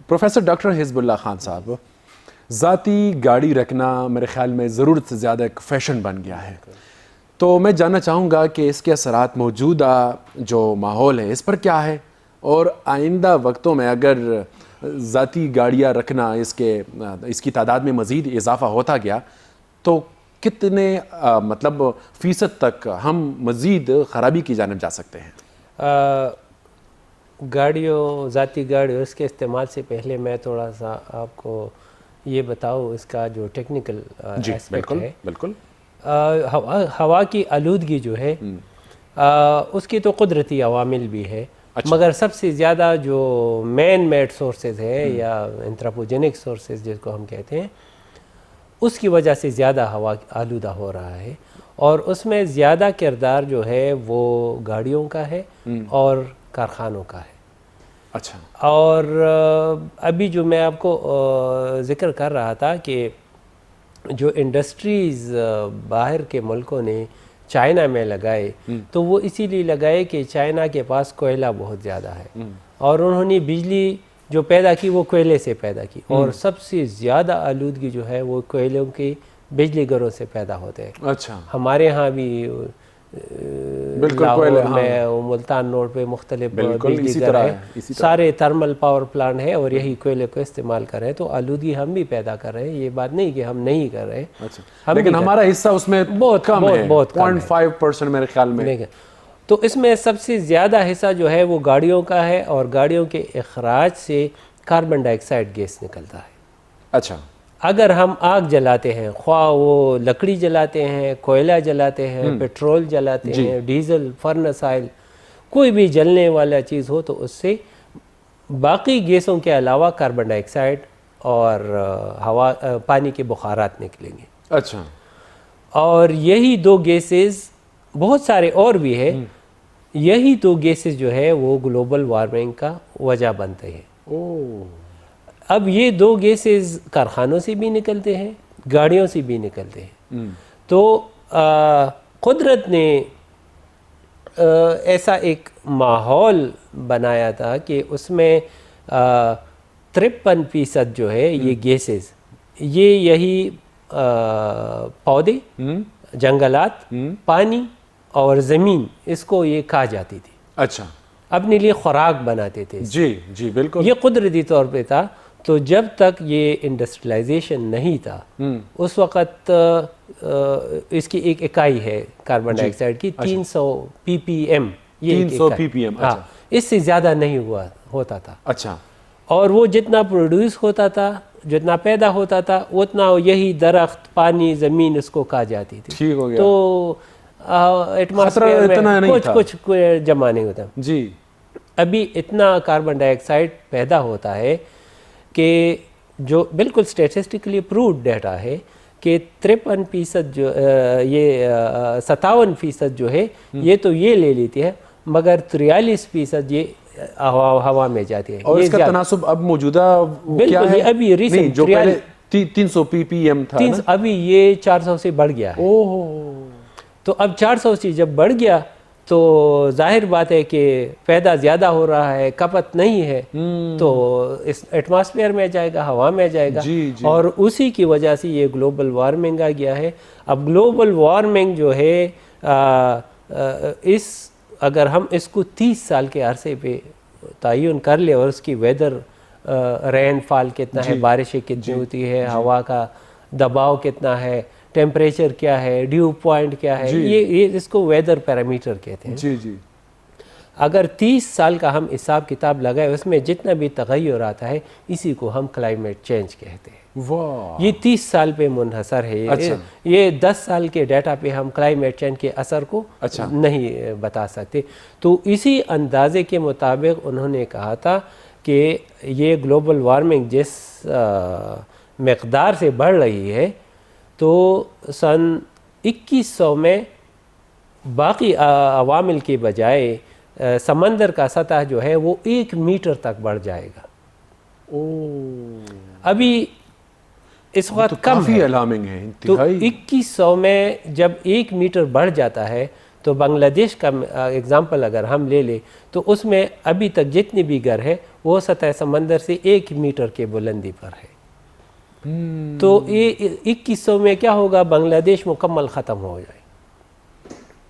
پروفیسر ڈاکٹر حزب اللہ خان صاحب، ذاتی گاڑی رکھنا میرے خیال میں ضرورت سے زیادہ ایک فیشن بن گیا ہے، تو میں جاننا چاہوں گا کہ اس کے اثرات موجودہ جو ماحول ہے اس پر کیا ہے، اور آئندہ وقتوں میں اگر ذاتی گاڑیاں رکھنا اس کی تعداد میں مزید اضافہ ہوتا گیا تو کتنے مطلب فیصد تک ہم مزید خرابی کی جانب جا سکتے ہیں؟ ذاتی گاڑیوں اس کے استعمال سے پہلے میں تھوڑا سا آپ کو یہ بتاؤں اس کا جو ٹیکنیکل ایسپیکٹ ہے. بالکل. ہوا کی آلودگی جو ہے اس کی تو قدرتی عوامل بھی ہے، مگر سب سے زیادہ جو مین میڈ سورسز ہے یا انتھروپوجینک سورسز جس کو ہم کہتے ہیں، اس کی وجہ سے زیادہ ہوا آلودہ ہو رہا ہے. اور اس میں زیادہ کردار جو ہے وہ گاڑیوں کا ہے اور کارخانوں کا ہے. اچھا. اور ابھی جو میں آپ کو ذکر کر رہا تھا کہ جو انڈسٹریز باہر کے ملکوں نے چائنا میں لگائے، تو وہ اسی لیے لگائے کہ چائنا کے پاس کوئلہ بہت زیادہ ہے، اور انہوں نے بجلی جو پیدا کی وہ کوئلے سے پیدا کی، اور سب سے زیادہ آلودگی جو ہے وہ کوئلوں کی بجلی گھروں سے پیدا ہوتے ہیں. اچھا. ہمارے ہاں بھی لاہور میں ملتان روڈ پہ مختلف بجلی گھر ہیں، سارے تھرمل پاور پلانٹ ہے اور یہی کوئلے کو استعمال کر رہے ہیں. تو آلودگی ہم بھی پیدا کر رہے ہیں، یہ بات نہیں کہ ہم نہیں کر رہے ہیں، لیکن ہمارا حصہ اس میں بہت کم ہے، 0.5% میرے خیال میں. تو اس میں سب سے زیادہ حصہ جو ہے وہ گاڑیوں کا ہے، اور گاڑیوں کے اخراج سے کاربن ڈائی آکسائڈ گیس نکلتا ہے. اچھا. اگر ہم آگ جلاتے ہیں، خواہ وہ لکڑی جلاتے ہیں، کوئلہ جلاتے ہیں، پیٹرول جلاتے ہیں، ڈیزل، فرنس آئل، کوئی بھی جلنے والا چیز ہو، تو اس سے باقی گیسوں کے علاوہ کاربن ڈائی آکسائڈ اور پانی کے بخارات نکلیں گے. اچھا. اور یہی دو گیسز، بہت سارے اور بھی ہے، یہی دو گیسز جو ہے وہ گلوبل وارمنگ کا وجہ بنتے ہیں. اب یہ دو گیسز کارخانوں سے بھی نکلتے ہیں، گاڑیوں سے بھی نکلتے ہیں. تو قدرت نے ایسا ایک ماحول بنایا تھا کہ اس میں 53% جو ہے یہ گیسز، یہی پودے، جنگلات، پانی اور زمین، اس کو یہ کھا جاتی تھی. اچھا. اپنے لیے خوراک بناتے تھے. جی بالکل. یہ قدرتی طور پہ تھا. تو جب تک یہ انڈسٹریلائزیشن نہیں تھا، اس وقت اس کی ایک اکائی ہے کاربن ڈائی آکسائڈ کی، 300 ppm. 300 ppm. ہاں، اس سے زیادہ نہیں ہوتا تھا. اچھا. اور وہ جتنا پروڈیوس ہوتا تھا، جتنا پیدا ہوتا تھا، اتنا یہی درخت، پانی، زمین اس کو کھا جاتی تھی. ٹھیک ہو گیا. تو ایٹماسفیئر میں کچھ جمع نہیں ہوتا. جی. ابھی اتنا کاربن ڈائی آکسائڈ پیدا ہوتا ہے کہ جو بالکل اسٹیٹسٹکلی پرووڈ ڈیٹا ہے کہ 53% جو یہ 57% جو ہے یہ تو یہ لے لیتی ہے، مگر 43% یہ ہوا میں جاتی ہے. اور اس کا تناسب اب موجودہ کیا ہے؟ ابھی ریسنٹ جو پہلے 300 ppm تھا، ابھی یہ 400 سے بڑھ گیا ہے. تو اب 400 سے جب بڑھ گیا تو ظاہر بات ہے کہ پیدا زیادہ ہو رہا ہے، کھپت نہیں ہے، تو اس ایٹماسفیئر میں جائے گا، ہوا میں جائے گا. اور اسی کی وجہ سے یہ گلوبل وارمنگ آ گیا ہے. اب گلوبل وارمنگ جو ہے اگر ہم اس کو 30 سال کے عرصے پہ تعین کر لیں، اور اس کی ویدر، رین فال کتنا ہے، بارشیں کتنی ہوتی ہے، ہوا کا دباؤ کتنا ہے، ٹیمپریچر کیا ہے، ڈیو پوائنٹ کیا ہے، یہ اس کو ویدر پیرامیٹر کہتے ہیں. اگر 30 سال کا ہم حساب کتاب لگائے اس میں جتنا بھی تغیر آتا ہے اسی کو ہم کلائمیٹ چینج کہتے ہیں. واہ یہ 30 سال پہ منحصر ہے. یہ 10 سال کے ڈیٹا پہ ہم کلائمیٹ چینج کے اثر کو نہیں بتا سکتے. تو اسی اندازے کے مطابق انہوں نے کہا تھا کہ یہ گلوبل وارمنگ جس مقدار سے بڑھ رہی ہے تو سن 2100 میں باقی عوامل کے بجائے سمندر کا سطح جو ہے وہ 1 میٹر تک بڑھ جائے گا. ابھی اس وقت کم کافی ہے. الارمنگ ہے. تو 2100 میں جب 1 میٹر بڑھ جاتا ہے تو بنگلہ دیش کا اگزامپل اگر ہم لے لیں تو اس میں ابھی تک جتنے بھی گھر ہے وہ سطح سمندر سے 1 میٹر کے بلندی پر ہے. تو یہ 2100 میں کیا ہوگا؟ بنگلہ دیش مکمل ختم ہو جائے.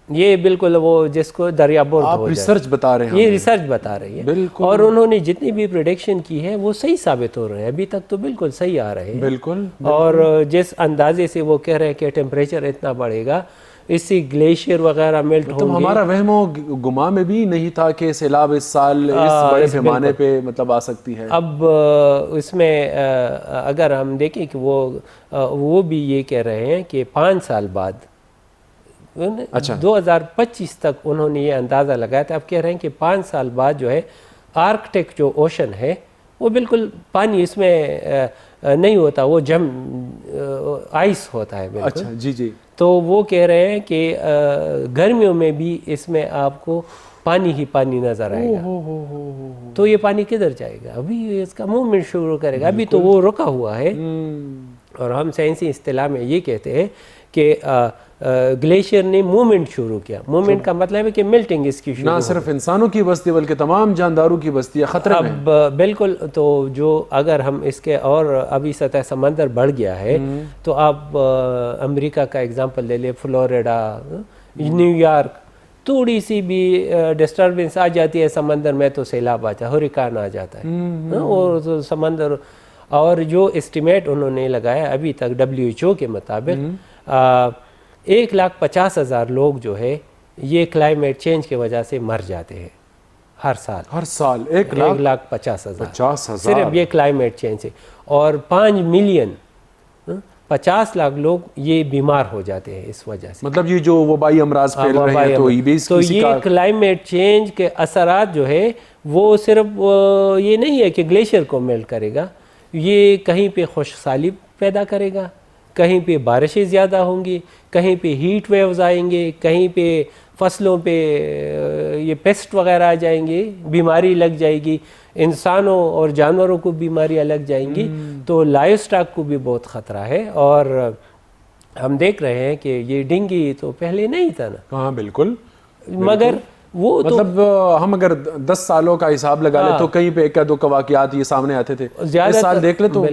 یہ بالکل وہ جس کو دریا بورڈ ہو جائے. ریسرچ بتا رہے ہیں. یہ ریسرچ بتا رہی ہے. اور انہوں نے جتنی بھی پریڈکشن کی ہے وہ صحیح ثابت ہو رہے ہیں. ابھی تک تو بالکل صحیح آ رہے ہیں. بالکل. اور جس اندازے سے وہ کہہ رہے ہیں کہ ٹیمپریچر اتنا بڑھے گا اس سے گلیشیئر وغیرہ میلٹ ہوں گے. ہمارا وہم و گما میں بھی نہیں تھا کہ سیلاب اس سال اس بڑے پیمانے پہ مطلب آ سکتی ہے. اب اس میں اگر ہم دیکھیں کہ وہ بھی یہ کہہ رہے ہیں کہ 5 سال بعد 2025 تک انہوں نے یہ اندازہ لگایا تھا. اب کہہ رہے ہیں کہ 5 سال بعد جو ہے آرکٹک جو اوشن ہے وہ بالکل پانی اس میں نہیں ہوتا, وہ آئس ہوتا ہے بالکل. اچھا جی جی. تو وہ کہہ رہے ہیں کہ گرمیوں میں بھی اس میں آپ کو پانی ہی پانی نظر آئے گا. تو یہ پانی کدھر جائے گا؟ ابھی اس کا موومنٹ شروع کرے گا. ابھی تو وہ رکا ہوا ہے. اور ہم سائنسی اصطلاح میں یہ کہتے ہیں کہ گلیشیئر نے موومنٹ شروع کیا. موومنٹ کا مطلب ہے کہ ملٹنگ اس کی شروع. نہ صرف انسانوں کی بستی بلکہ تمام جانداروں کی بستی خطرے میں. اب بالکل. تو جو اگر ہم اس کے اور ابھی سطح سمندر بڑھ گیا ہے تو آپ امریکہ کا اگزامپل لے لیں, فلوریڈا, نیو یارک, تھوڑی سی بھی ڈسٹربنس آ جاتی ہے سمندر میں تو سیلاب آتا ہے, ہریکان آ جاتا ہے. اور سمندر اور جو اسٹیمیٹ انہوں نے لگایا ابھی تک WHO کے مطابق 1,50,000 لوگ جو ہے یہ کلائمیٹ چینج کی وجہ سے مر جاتے ہیں ہر سال. 1,50,000 صرف یہ کلائمیٹ چینج سے. اور 5 ملین 50 لاکھ لوگ یہ بیمار ہو جاتے ہیں اس وجہ سے. مطلب یہ جو وبائی امراض پھیل رہے ہیں تو یہ کلائمیٹ چینج کے اثرات جو ہے وہ صرف یہ نہیں ہے کہ گلیشیئر کو میلٹ کرے گا, یہ کہیں پہ خشک سالی پیدا کرے گا, کہیں پہ بارشیں زیادہ ہوں گی, کہیں پہ ہیٹ ویوز آئیں گے, کہیں پہ فصلوں پہ یہ پیسٹ وغیرہ آ جائیں گے, بیماری لگ جائے گی, انسانوں اور جانوروں کو بیماریاں لگ جائیں گی. تو لائف سٹاک کو بھی بہت خطرہ ہے. اور ہم دیکھ رہے ہیں کہ یہ ڈینگی تو پہلے نہیں تھا نا. ہاں بالکل. مگر وہ مطلب ہم اگر 10 سالوں کا حساب لگا لیں تو کہیں پہ 1 2 واقعات یہ سامنے آتے تھے. اس سال دیکھ لیں تو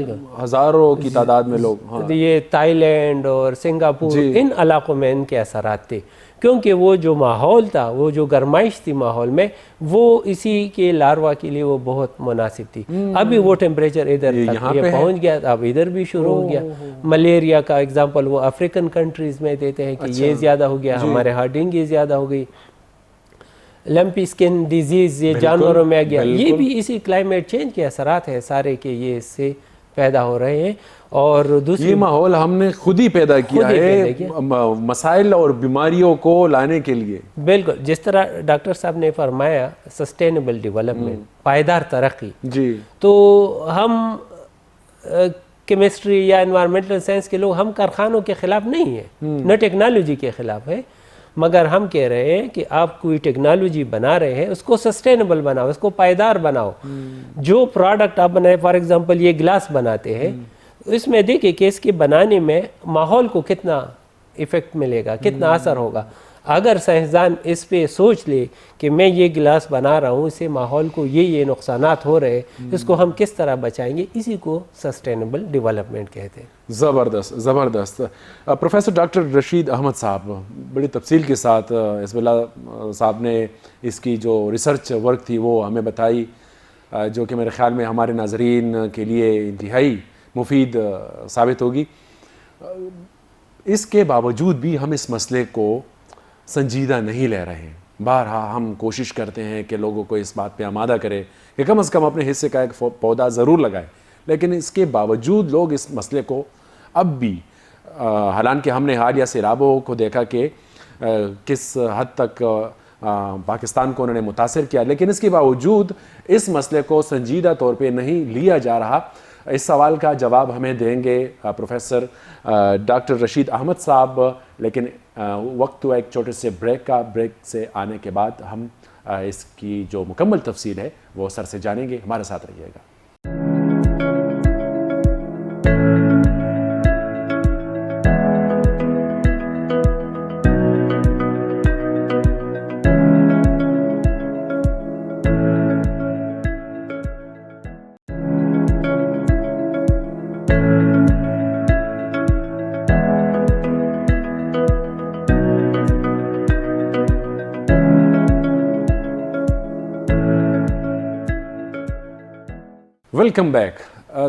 ہزاروں کی تعداد میں لوگ. یہ تھائی لینڈ اور سنگاپور ان علاقوں میں ان کے اثرات تھے, کیونکہ وہ جو ماحول تھا, وہ جو گرمائش تھی ماحول میں, وہ اسی کے لاروا کے لیے وہ بہت مناسب تھی. ابھی وہ ٹیمپریچر ادھر تک یہ پہنچ گیا, اب ادھر بھی شروع ہو گیا. ملیریا کا اگزامپل وہ افریقن کنٹریز میں دیتے ہیں کہ یہ زیادہ ہو گیا, ہمارے ہاں ڈینگی زیادہ ہو گئی, لمپی سکن ڈیزیز یہ جانوروں میں آ گیا. یہ بھی اسی کلائمیٹ چینج کے اثرات ہیں سارے کہ یہ اس سے پیدا ہو رہے ہیں. اور دوسری یہ ماحول ہم نے خود ہی پیدا کیا ہے مسائل اور بیماریوں کو لانے کے لیے. بالکل. جس طرح ڈاکٹر صاحب نے فرمایا سسٹینیبل ڈیولپمنٹ, پائیدار ترقی, جی, تو ہم کیمسٹری یا انوائرمنٹل سائنس کے لوگ ہم کارخانوں کے خلاف نہیں ہیں, نہ ٹیکنالوجی کے خلاف ہے, مگر ہم کہہ رہے ہیں کہ آپ کوئی ٹیکنالوجی بنا رہے ہیں اس کو سسٹینیبل بناؤ, اس کو پائیدار بناؤ. جو پروڈکٹ آپ بنائے, فار ایگزامپل یہ گلاس بناتے ہیں, اس میں دیکھیں کہ اس کے بنانے میں ماحول کو کتنا ایفیکٹ ملے گا, کتنا اثر ہوگا. اگر سائنسدان اس پہ سوچ لے کہ میں یہ گلاس بنا رہا ہوں, اس سے ماحول کو یہ نقصانات ہو رہے ہیں, اس کو ہم کس طرح بچائیں گے, اسی کو سسٹینیبل ڈیولپمنٹ کہتے ہیں. زبردست زبردست. پروفیسر ڈاکٹر رشید احمد صاحب بڑی تفصیل کے ساتھ حزب اللہ صاحب نے اس کی جو ریسرچ ورک تھی وہ ہمیں بتائی, جو کہ میرے خیال میں ہمارے ناظرین کے لیے انتہائی مفید ثابت ہوگی. اس کے باوجود بھی ہم اس مسئلے کو سنجیدہ نہیں لے رہے ہیں. بارہا ہم کوشش کرتے ہیں کہ لوگوں کو اس بات پہ آمادہ کرے کہ کم از کم اپنے حصے کا ایک پودا ضرور لگائے، لیکن اس کے باوجود لوگ اس مسئلے کو اب بھی حالانکہ ہم نے حالیہ سیلابوں کو دیکھا کہ کس حد تک پاکستان کو انہوں نے متاثر کیا، لیکن اس کے باوجود اس مسئلے کو سنجیدہ طور پہ نہیں لیا جا رہا۔ اس سوال کا جواب ہمیں دیں گے پروفیسر ڈاکٹر رشید احمد صاحب، لیکن وقت ہوا ایک چھوٹے سے بریک کا۔ بریک سے آنے کے بعد ہم اس کی جو مکمل تفصیل ہے وہ سر سے جانیں گے، ہمارے ساتھ رہیے گا۔ Welcome back.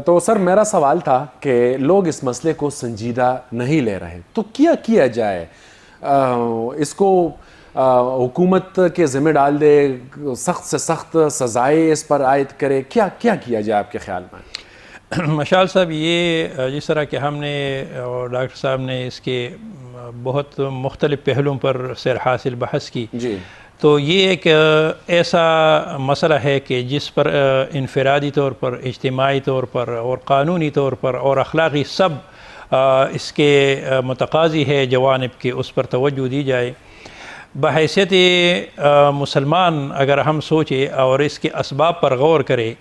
تو سر میرا سوال تھا کہ لوگ اس مسئلے کو سنجیدہ نہیں لے رہے، تو کیا جائے؟ اس کو حکومت کے ذمہ ڈال دے، سخت سے سخت سزائیں اس پر عائد کرے، کیا کیا جائے آپ کے خیال میں؟ مشال صاحب، یہ جس طرح کہ ہم نے اور ڈاکٹر صاحب نے اس کے بہت مختلف پہلوؤں پر سیر حاصل بحث کی، جی، تو یہ ایک ایسا مسئلہ ہے کہ جس پر انفرادی طور پر، اجتماعی طور پر اور قانونی طور پر اور اخلاقی سب اس کے متقاضی ہے جوانب کہ اس پر توجہ دی جائے۔ بحیثیت مسلمان اگر ہم سوچیں اور اس کے اسباب پر غور کریں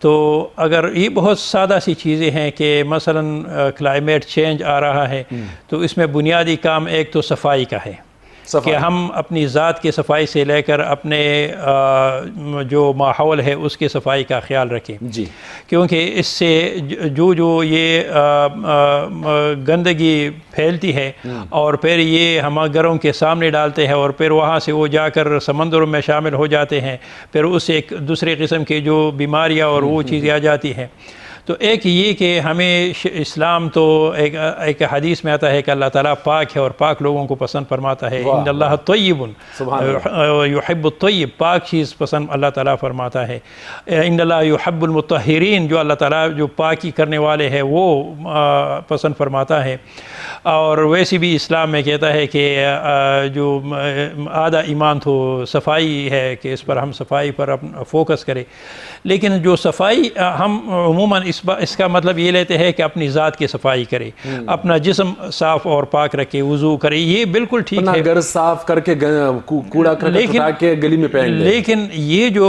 تو اگر یہ بہت سادہ سی چیزیں ہیں کہ مثلا کلائمیٹ چینج آ رہا ہے تو اس میں بنیادی کام ایک تو صفائی کا ہے کہ ہم اپنی ذات کی صفائی سے لے کر اپنے جو ماحول ہے اس کی صفائی کا خیال رکھیں، جی، کیونکہ اس سے جو یہ گندگی پھیلتی ہے اور پھر یہ ہم گھروں کے سامنے ڈالتے ہیں اور پھر وہاں سے وہ جا کر سمندروں میں شامل ہو جاتے ہیں، پھر اس ایک دوسرے قسم کی جو بیماریاں اور وہ چیزیں آ جاتی ہیں۔ تو ایک یہ کہ ہمیں اسلام تو ایک حدیث میں آتا ہے کہ اللہ تعالیٰ پاک ہے اور پاک لوگوں کو پسند فرماتا ہے، ان اللہ طیب یحب الطیب، پاک چیز پسند اللہ تعالیٰ فرماتا ہے، ان اللہ یحب المطہرین، جو اللہ تعالیٰ جو پاکی کرنے والے ہیں وہ پسند فرماتا ہے۔ اور ویسے بھی اسلام میں کہتا ہے کہ جو آدھا ایمان تو صفائی ہے کہ اس پر ہم صفائی پر فوکس کریں، لیکن جو صفائی ہم عموماً اس کا مطلب یہ لیتے ہیں کہ اپنی ذات کی صفائی کرے، اپنا جسم صاف اور پاک رکھے، وضو کرے، یہ بالکل ٹھیک ہے، گھر صاف کر کے کوڑا اٹھا کے گلی میں پھینک دیں، لیکن یہ جو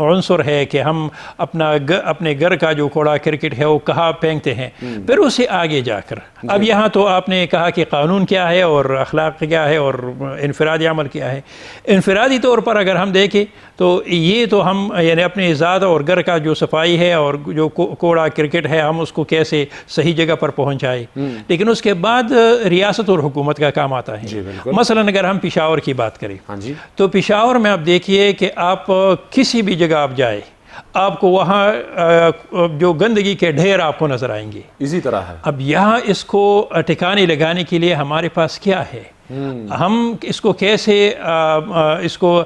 عنصر ہے کہ ہم اپنے گھر کا جو کوڑا کرکٹ ہے وہ کہاں پھینکتے ہیں، پھر اسے آگے جا کر اب یہاں تو آپ نے کہا کہ قانون کیا ہے اور اخلاق کیا ہے اور انفرادی عمل کیا ہے۔ انفرادی طور پر اگر ہم دیکھیں تو یہ تو ہم یعنی اپنی ذات اور گھر کا جو صفائی ہے اور جو کوڑا کرکٹ ہے ہم اس کو کیسے صحیح جگہ پر پہنچائے، لیکن اس کے بعد ریاست اور حکومت کا کام آتا ہے۔ مثلا اگر ہم پشاور کی بات کریں تو پشاور میں آپ دیکھیے کہ آپ کسی بھی جگہ آپ جائے آپ کو وہاں جو گندگی کے ڈھیر آپ کو نظر آئیں گے، اسی طرح ہے۔ اب یہاں اس کو ٹھکانے لگانے کے لیے ہمارے پاس کیا ہے؟ ہم اس کو کیسے اس کو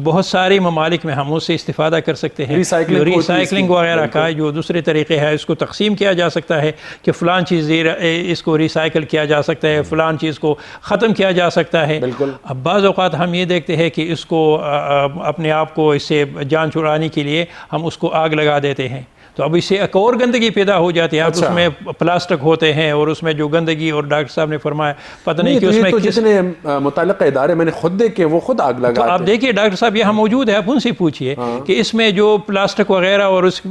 بہت سارے ممالک میں ہم اس سے استفادہ کر سکتے ہیں، ریسائکلنگ وغیرہ کا جو دوسرے طریقے ہیں، اس کو تقسیم کیا جا سکتا ہے کہ فلان چیز اس کو ریسائکل کیا جا سکتا ہے، فلان چیز کو ختم کیا جا سکتا ہے۔ اب بعض اوقات ہم یہ دیکھتے ہیں کہ اس کو اپنے آپ کو اس سے جان چھڑانے کے لیے ہم اس کو آگ لگا دیتے ہیں، تو اب اس سے ایک اور گندگی پیدا ہو جاتی ہے، اب اس میں پلاسٹک ہوتے ہیں اور اس میں جو گندگی، اور ڈاکٹر صاحب نے فرمایا پتہ نہیں کہ اس میں جتنے متعلقہ ادارے میں نے خود دیکھے وہ خود آگ لگاتے ہیں۔ آپ دیکھیے ڈاکٹر صاحب یہاں موجود ہے، آپ ان سے پوچھئے کہ اس میں جو پلاسٹک وغیرہ اور اس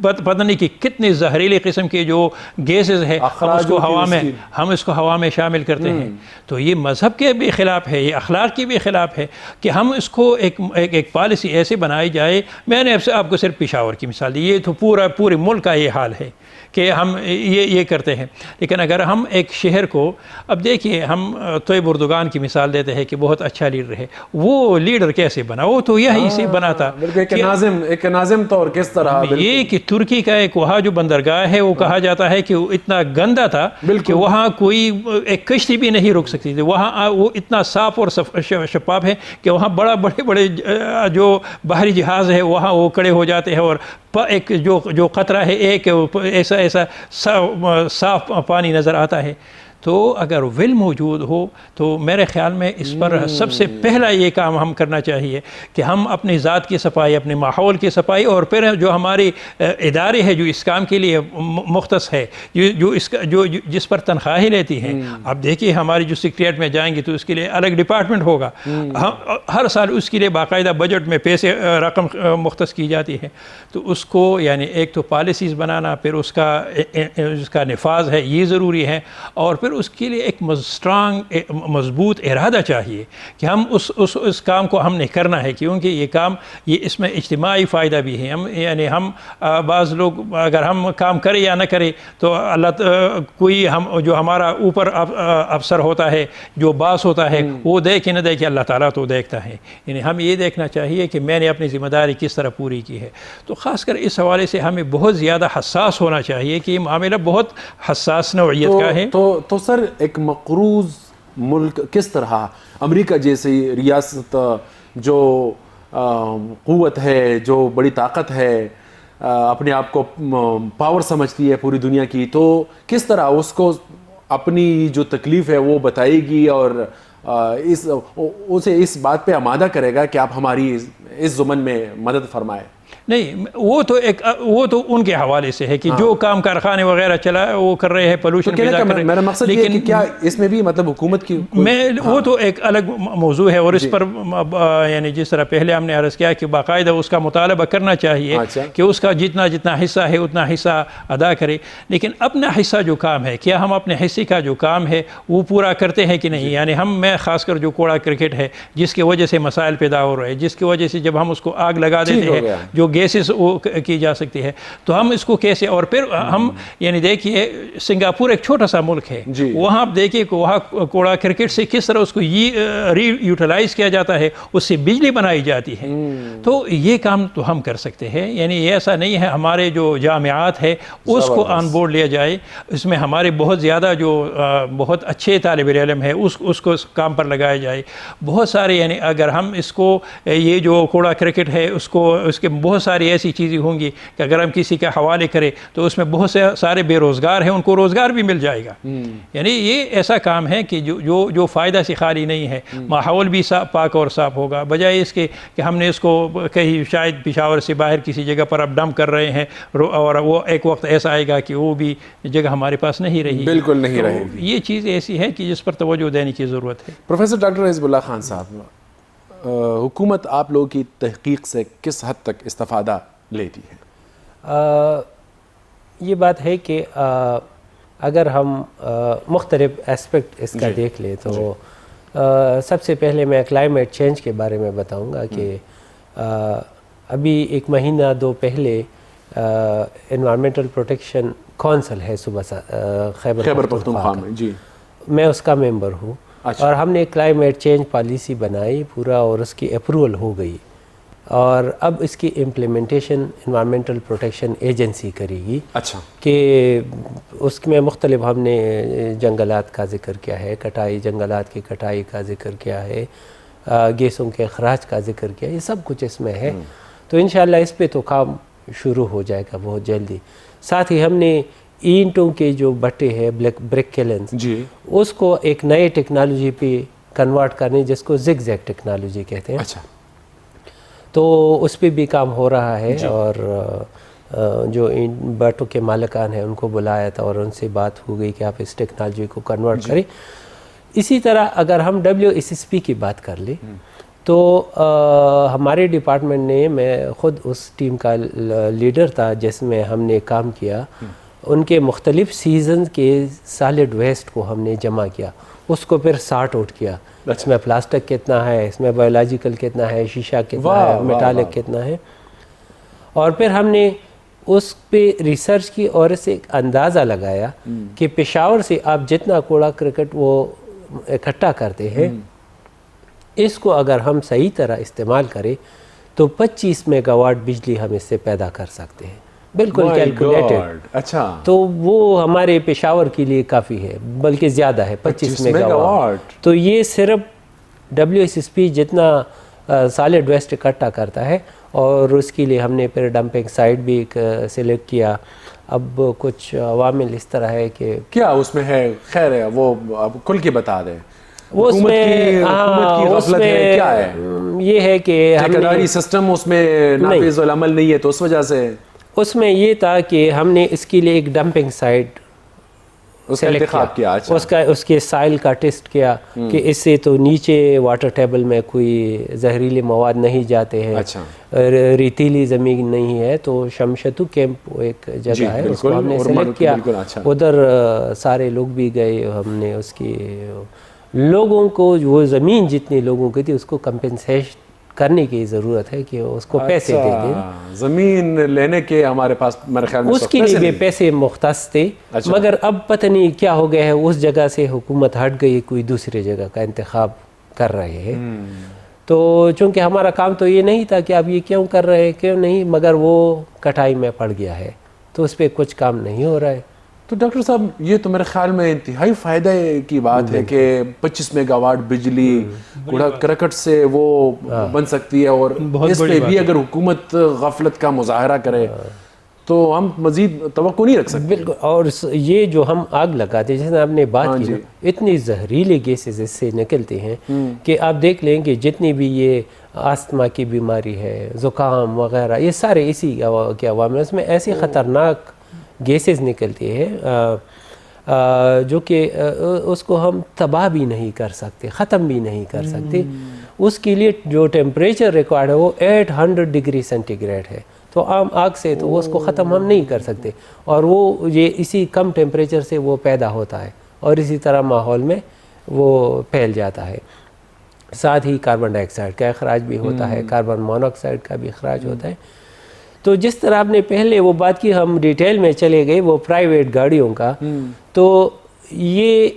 پتہ نہیں کہ کتنے زہریلے قسم کے جو گیسز ہے ہم اس کو ہوا میں شامل کرتے ہیں۔ تو یہ مذہب کے بھی خلاف ہے، یہ اخلاق کی بھی خلاف ہے کہ ہم اس کو ایک پالیسی ایسے بنائی جائے۔ میں نے آپ کو صرف پشاور کی مثال دی، یہ تو پورے ملک کا یہ حال ہے کہ ہم یہ کرتے ہیں. لیکن اگر ہم ایک شہر کو، اب دیکھیے ہم طیب اردگان کی مثال دیتے ہیں کہ بہت اچھا لیڈر ہے. وہ لیڈر کیسے بنا؟ وہ تو یہی سے بنا تھا. ایک ناظم طور کس طرح یہ کہ ترکی کا ایک وہاں جو بندرگاہ ہے وہ کہا جاتا ہے کہ وہ اتنا گندا تھا کہ وہاں کوئی ایک کشتی بھی نہیں رک سکتی تھی. وہاں وہ اتنا صاف اور شفاف ہے کہ وہاں بڑے جو بحری جہاز ہے وہاں وہ کھڑے ہو جاتے ہیں، اور ایک جو قطرہ ہے ایک ایسا صاف پانی نظر آتا ہے. تو اگر ول موجود ہو تو میرے خیال میں اس پر سب سے پہلا یہ کام ہم کرنا چاہیے کہ ہم اپنی ذات کی صفائی، اپنے ماحول کی صفائی، اور پھر جو ہماری ادارے ہیں جو اس کام کے لیے مختص ہے، جو جس پر تنخواہیں لیتی ہیں. اب دیکھیے ہماری جو سیکریٹریٹ میں جائیں گے تو اس کے لیے الگ ڈپارٹمنٹ ہوگا. ہر سال اس کے لیے باقاعدہ بجٹ میں رقم مختص کی جاتی ہے. تو اس کو یعنی ایک تو پالیسیز بنانا، پھر اس کا نفاذ ہے یہ ضروری ہے، اور پھر اس کے لیے ایک مضبوط ارادہ چاہیے کہ ہم اس کام کو ہم نے کرنا ہے، کیونکہ یہ کام اس میں اجتماعی فائدہ بھی ہے. ہم بعض لوگ اگر ہم کام کریں یا نہ کریں تو کوئی جو ہمارا اوپر افسر ہوتا ہے، جو باس ہوتا ہے، وہ دیکھے نہ دیکھے، اللہ تعالیٰ تو دیکھتا ہے. یعنی ہم یہ دیکھنا چاہیے کہ میں نے اپنی ذمہ داری کس طرح پوری کی ہے. تو خاص کر اس حوالے سے ہمیں بہت زیادہ حساس ہونا چاہیے کہ یہ معاملہ بہت حساس نوعیت کا ہے. تو سر ایک مقروض ملک کس طرح امریکہ جیسی ریاست جو قوت ہے، جو بڑی طاقت ہے، اپنے آپ کو پاور سمجھتی ہے پوری دنیا کی، تو کس طرح اس کو اپنی جو تکلیف ہے وہ بتائے گی اور اسے اس بات پہ آمادہ کرے گا کہ آپ ہماری اس ضمن میں مدد فرمائیں؟ نہیں، وہ تو ان کے حوالے سے ہے کہ جو کام کارخانے وغیرہ چلا وہ کر رہے ہیں، پولوشن پیدا کر رہے ہیں. میرا مقصد یہ ہے کہ کیا اس میں بھی مطلب حکومت کی وہ تو ایک الگ موضوع ہے، اور اس پر یعنی جس طرح پہلے ہم نے عرض کیا کہ باقاعدہ اس کا مطالبہ کرنا چاہیے کہ اس کا جتنا حصہ ہے اتنا حصہ ادا کرے. لیکن اپنا حصہ جو کام ہے، کیا ہم اپنے حصے کا جو کام ہے وہ پورا کرتے ہیں کہ نہیں؟ یعنی میں خاص کر جو کوڑا کرکٹ ہے جس کی وجہ سے مسائل پیدا ہو رہے ہیں، جس کی وجہ سے جب ہم اس کو آگ لگا دیتے ہیں جو گیسز وہ کی جا سکتی ہے، تو ہم اس کو کیسے؟ اور پھر ہم یعنی دیکھیے سنگاپور ایک چھوٹا سا ملک ہے، وہاں آپ دیکھیے کہ وہاں کوڑا کرکٹ سے کس طرح اس کو ری یوٹیلائز کیا جاتا ہے، اس سے بجلی بنائی جاتی ہے. تو یہ کام تو ہم کر سکتے ہیں. یعنی یہ ایسا نہیں ہے، ہمارے جو جامعات ہے اس کو آن بورڈ لیا جائے، اس میں ہمارے بہت زیادہ جو بہت اچھے طالب علم ہے اس کو اس کام پر لگایا جائے. بہت سارے یعنی اگر ہم اس کو یہ جو کوڑا کرکٹ ہے اس کے بہت ساری ایسی چیزیں ہوں گی کہ اگر ہم کسی کے حوالے کریں تو اس میں بہت سارے بے روزگار ہیں، ان کو روزگار بھی مل جائے گا. یعنی یہ ایسا کام ہے کہ جو فائدہ سے خالی نہیں ہے. ماحول بھی پاک اور صاف ہوگا، بجائے اس کے کہ ہم نے اس کو کہیں شاید پشاور سے باہر کسی جگہ پر اب ڈمپ کر رہے ہیں، اور وہ ایک وقت ایسا آئے گا کہ وہ بھی جگہ ہمارے پاس نہیں رہی. بالکل نہیں رہے. یہ چیز ایسی ہے کہ جس پر توجہ دینے کی ضرورت ہے. پروفیسر ڈاکٹر حزب اللہ خان صاحب، حکومت آپ لوگوں کی تحقیق سے کس حد تک استفادہ لیتی ہے؟ یہ بات ہے کہ اگر ہم مختلف اسپیکٹ اس کا دیکھ لیں تو سب سے پہلے میں کلائمیٹ چینج کے بارے میں بتاؤں گا کہ ابھی 1 مہینہ 2 پہلے انوائرمنٹل پروٹیکشن کونسل ہے صوبہ خیبر پختونخوا میں، جی میں اس کا ممبر ہوں. اور ہم نے کلائمیٹ چینج پالیسی بنائی پورا، اور اس کی اپروول ہو گئی، اور اب اس کی امپلیمنٹیشن انوائرمنٹل پروٹیکشن ایجنسی کرے گی. اچھا. کہ اس میں مختلف ہم نے جنگلات کا ذکر کیا ہے، جنگلات کی کٹائی کا ذکر کیا ہے، گیسوں کے اخراج کا ذکر کیا، یہ سب کچھ اس میں ہے. تو انشاءاللہ اس پہ تو کام شروع ہو جائے گا بہت جلدی. ساتھ ہی ہم نے اینٹوں کے جو بٹے ہے بریک کلنز، اس کو ایک نئے ٹیکنالوجی پہ کنورٹ کرنے، جس کو زگ زیگ ٹیکنالوجی کہتے ہیں. اچھا. تو اس پہ بھی کام ہو رہا ہے، اور جو ان بٹوں کے مالکان ہیں ان کو بلایا تھا اور ان سے بات ہو گئی کہ آپ اس ٹیکنالوجی کو کنورٹ کریں. اسی طرح اگر ہم WSSP کی بات کر لیں تو ہمارے ڈپارٹمنٹ نے، میں خود اس ٹیم کا لیڈر تھا جس میں ہم نے کام کیا، ان کے مختلف سیزن کے سالڈ ویسٹ کو ہم نے جمع کیا، اس کو پھر سارٹ آؤٹ کیا. اس میں پلاسٹک کتنا ہے، اس میں بایولوجیکل کتنا ہے، شیشہ کتنا ہے، میٹالک کتنا ہے، اور پھر ہم نے اس پہ ریسرچ کی اور اسے ایک اندازہ لگایا کہ پشاور سے آپ جتنا کوڑا کرکٹ وہ اکٹھا کرتے ہیں اس کو اگر ہم صحیح طرح استعمال کریں تو 25 میگا واٹ بجلی ہم اس سے پیدا کر سکتے ہیں، بالکل کیلکولیٹڈ. اچھا، تو وہ ہمارے پشاور کے لیے کافی ہے، بلکہ زیادہ ہے، 25 میگا واٹ. تو یہ صرف WSSP جتنا سالڈ ویسٹ اکٹھا کرتا ہے، اور اس کے لیے ہم نے پھر ڈمپنگ سائٹ بھی ایک سلیکٹ کیا. اب کچھ عوامل اس طرح ہے کہ کیا اس میں ہے، خیر ہے وہ اب کھل کے بتا دیں. وہ اس میں حکومت کی غفلت ہے، کیا ہے یہ ہے کہ ٹھیکیداری سسٹم اس میں نافذ العمل نہیں ہے، تو اس وجہ سے اس میں یہ تھا کہ ہم نے اس کے لیے ایک ڈمپنگ سائٹ اس کا انتخاب کیا. اس کے سائل کا ٹیسٹ کیا کہ اس سے تو نیچے واٹر ٹیبل میں کوئی زہریلے مواد نہیں جاتے ہیں، ریتیلی زمین نہیں ہے. تو شمشتو کیمپ ایک جگہ ہے، اس کو ہم نے سلیکٹ کیا. ادھر سارے لوگ بھی گئے، ہم نے اس کی لوگوں کو وہ زمین جتنے لوگوں کی تھی اس کو کمپنسیشن کرنے کی ضرورت ہے کہ اس کو پیسے دے دیں. زمین لینے کے ہمارے پاس میرے خیال میں اس کے لیے بھی پیسے مختص تھے، مگر اب پتہ نہیں کیا ہو گیا ہے، اس جگہ سے حکومت ہٹ گئی، کوئی دوسری جگہ کا انتخاب کر رہے ہیں. تو چونکہ ہمارا کام تو یہ نہیں تھا کہ اب یہ کیوں کر رہے ہیں کیوں نہیں، مگر وہ کٹائی میں پڑ گیا ہے تو اس پہ کچھ کام نہیں ہو رہا ہے. تو ڈاکٹر صاحب یہ تو میرے خیال میں انتہائی فائدہ کی بات ہے کہ 25 میگا واٹ بجلی کوڑا کرکٹ سے وہ بن سکتی ہے، اور اس پہ بھی اگر حکومت غفلت کا مظاہرہ کرے تو ہم مزید توقع نہیں رکھ سکتے. بالکل. اور یہ جو ہم آگ لگاتے ہیں، جیسے آپ نے بات کی، اتنی زہریلے گیسز اس سے نکلتے ہیں کہ آپ دیکھ لیں کہ جتنی بھی یہ آستما کی بیماری ہے، زکام وغیرہ، یہ سارے اسی کے عوامل، اس میں ایسی خطرناک گیسز نکلتی ہے جو کہ اس کو ہم تباہ بھی نہیں کر سکتے، ختم بھی نہیں کر سکتے. اس کے لیے جو ٹیمپریچر ریکوائرڈ ہے وہ 800 ڈگری سینٹی گریڈ ہے. تو عام آگ سے تو اس کو ختم ہم نہیں کر سکتے، اور وہ یہ اسی کم ٹیمپریچر سے وہ پیدا ہوتا ہے اور اسی طرح ماحول میں وہ پھیل جاتا ہے. ساتھ ہی کاربن ڈائی آکسائڈ کا اخراج بھی ہوتا ہے، کاربن مونوکسائڈ کا بھی اخراج ہوتا ہے. تو جس طرح آپ نے پہلے وہ بات کی، ہم ڈیٹیل میں چلے گئے وہ پرائیویٹ گاڑیوں کا. تو یہ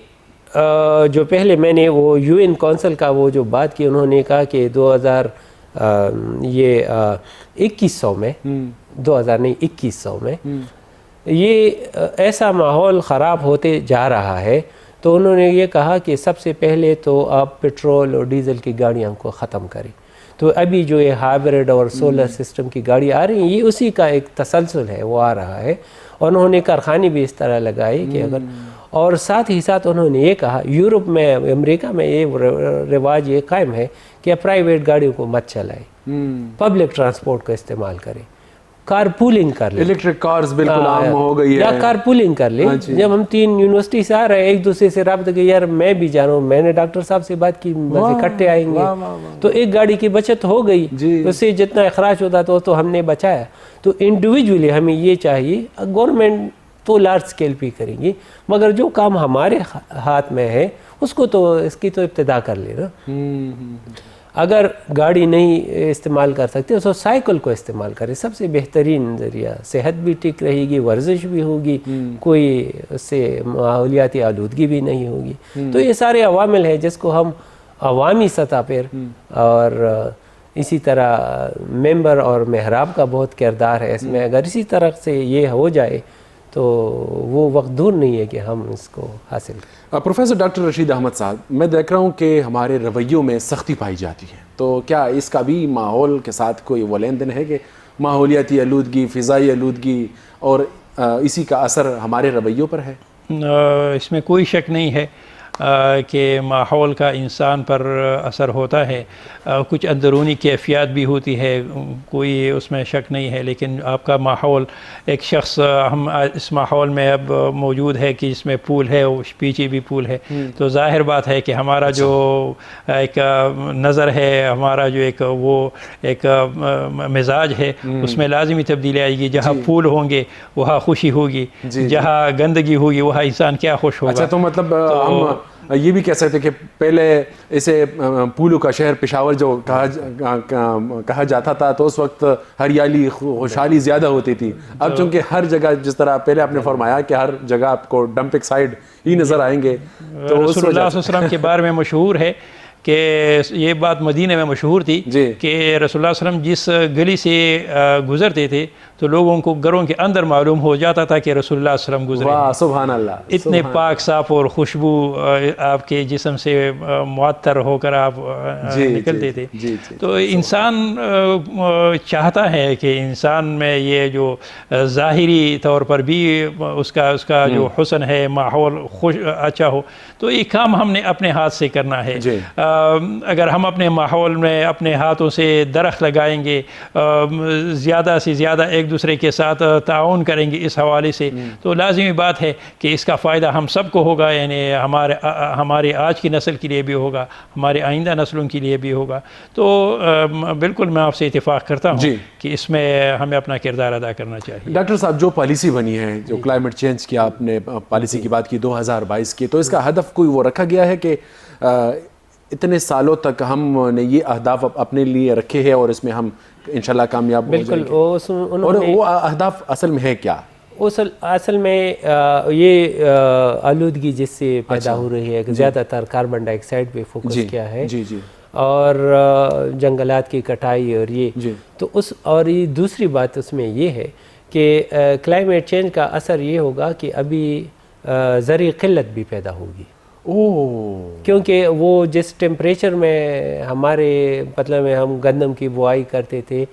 جو پہلے میں نے وہ UN کونسل کا وہ جو بات کی، انہوں نے کہا کہ 2100 میں 2100 میں یہ ایسا ماحول خراب ہوتے جا رہا ہے. تو انہوں نے یہ کہا کہ سب سے پہلے تو آپ پیٹرول اور ڈیزل کی گاڑیوں کو ختم کریں. تو ابھی جو یہ ہائبرڈ اور سولر سسٹم کی گاڑی آ رہی ہیں، یہ اسی کا ایک تسلسل ہے، وہ آ رہا ہے. اور انہوں نے کارخانے بھی اس طرح لگائے کہ اگر، اور ساتھ ہی ساتھ انہوں نے یہ کہا، یورپ میں، امریکہ میں یہ رواج یہ قائم ہے کہ پرائیویٹ گاڑیوں کو مت چلائیں، پبلک ٹرانسپورٹ کا استعمال کریں، کار پولنگ کر لیں. الیکٹرک کارز بالکل عام ہو گئی ہے، یا کار پولنگ کر لیں. جب ہم 3 یونیورسٹی سے آ رہے ہیں، ایک دوسرے سے رابطہ کہ یار میں بھی جا رہا ہوں، میں نے ڈاکٹر صاحب سے بات کی، بس اکٹھے آئیں گے، تو ایک گاڑی کی بچت ہو گئی. اس سے جتنا اخراج ہوتا تو ہم نے بچایا. تو انڈیویجولی ہمیں یہ چاہیے، گورنمنٹ تو لارج سکیل پہ کریں گی، مگر جو کام ہمارے ہاتھ میں ہے اس کو تو اس کی تو ابتدا کر لینا. اگر گاڑی نہیں استعمال کر سکتے تو سائیکل کو استعمال کریں، سب سے بہترین ذریعہ، صحت بھی ٹھیک رہے گی، ورزش بھی ہوگی، کوئی اس سے ماحولیاتی آلودگی بھی نہیں ہوگی. تو یہ سارے عوامل ہیں جس کو ہم عوامی سطح پر، اور اسی طرح ممبر اور محراب کا بہت کردار ہے اس میں. اگر اسی طرح سے یہ ہو جائے تو وہ وقت دور نہیں ہے کہ ہم اس کو حاصل کریں. پروفیسر ڈاکٹر رشید احمد صاحب، میں دیکھ رہا ہوں کہ ہمارے رویوں میں سختی پائی جاتی ہے، تو کیا اس کا بھی ماحول کے ساتھ کوئی وہ لین دین ہے کہ ماحولیاتی آلودگی، فضائی آلودگی اور اسی کا اثر ہمارے رویوں پر ہے؟ اس میں کوئی شک نہیں ہے کہ ماحول کا انسان پر اثر ہوتا ہے. کچھ اندرونی کیفیات بھی ہوتی ہے، کوئی اس میں شک نہیں ہے. لیکن آپ کا ماحول، ایک شخص، ہم اس ماحول میں اب موجود ہے کہ اس میں پول ہے، پیچھے بھی پول ہے، تو ظاہر بات ہے کہ ہمارا جو ایک نظر ہے، ہمارا جو ایک مزاج ہے، اس میں لازمی تبدیلی آئے گی. جہاں پھول ہوں گے وہاں خوشی ہوگی، جہاں گندگی ہوگی وہاں انسان کیا خوش ہوگا. اچھا، تو مطلب یہ بھی کہہ سکتے کہ پہلے اسے پھولوں کا شہر پشاور جو کہا جاتا تھا تو اس وقت ہریالی خوشحالی زیادہ ہوتی تھی. اب چونکہ ہر جگہ جس طرح پہلے آپ نے فرمایا کہ ہر جگہ آپ کو ڈمپنگ سائٹ ہی نظر آئیں گے. تو رسول اللہ صلی اللہ علیہ وسلم کے بارے میں مشہور ہے کہ یہ بات مدینہ میں مشہور تھی کہ رسول اللہ صلی اللہ علیہ وسلم جس گلی سے گزرتے تھے تو لوگوں کو گھروں کے اندر معلوم ہو جاتا تھا کہ رسول اللہ صلی اللہ علیہ وسلم گزرے. واہ سبحان اللہ. اتنے پاک صاف اور خوشبو آپ کے جسم سے معطر ہو کر آپ نکلتے تھے. تو انسان چاہتا ہے کہ انسان میں یہ جو ظاہری طور پر بھی اس کا جو حسن ہے ماحول اچھا ہو. تو یہ کام ہم نے اپنے ہاتھ سے کرنا ہے. اگر ہم اپنے ماحول میں اپنے ہاتھوں سے درخت لگائیں گے, زیادہ سے زیادہ ایک دوسرے کے ساتھ تعاون کریں گے اس حوالے سے, تو لازمی بات ہے کہ اس کا فائدہ ہم سب کو ہوگا. یعنی ہمارے آج کی نسل کے لیے بھی ہوگا, ہمارے آئندہ نسلوں کے لیے بھی ہوگا. تو بالکل میں آپ سے اتفاق کرتا ہوں کہ اس میں ہمیں اپنا کردار ادا کرنا چاہیے. ڈاکٹر صاحب, جو پالیسی بنی ہے, جو کلائمیٹ چینج کی آپ نے پالیسی کی بات کی 2022 کی, تو اس کا ہدف کوئی وہ رکھا گیا ہے کہ اتنے سالوں تک ہم نے یہ اہداف اپنے لیے رکھے ہیں اور اس میں ہم انشاءاللہ کامیاب ہو جائیں گے؟ اور وہ اہداف اصل میں ہے کیا؟ اصل میں یہ آلودگی جس سے پیدا ہو رہی ہے, زیادہ تر کاربن ڈائی آکسائڈ پہ فوکس کیا ہے, اور جنگلات کی کٹائی اور یہ تو اور یہ دوسری بات اس میں یہ ہے کہ کلائمیٹ چینج کا اثر یہ ہوگا کہ ابھی زرعی قلت بھی پیدا ہوگی. کیونکہ وہ جس ٹیمپریچر میں ہمارے مطلب میں ہم گندم کی بوائی کرتے تھے,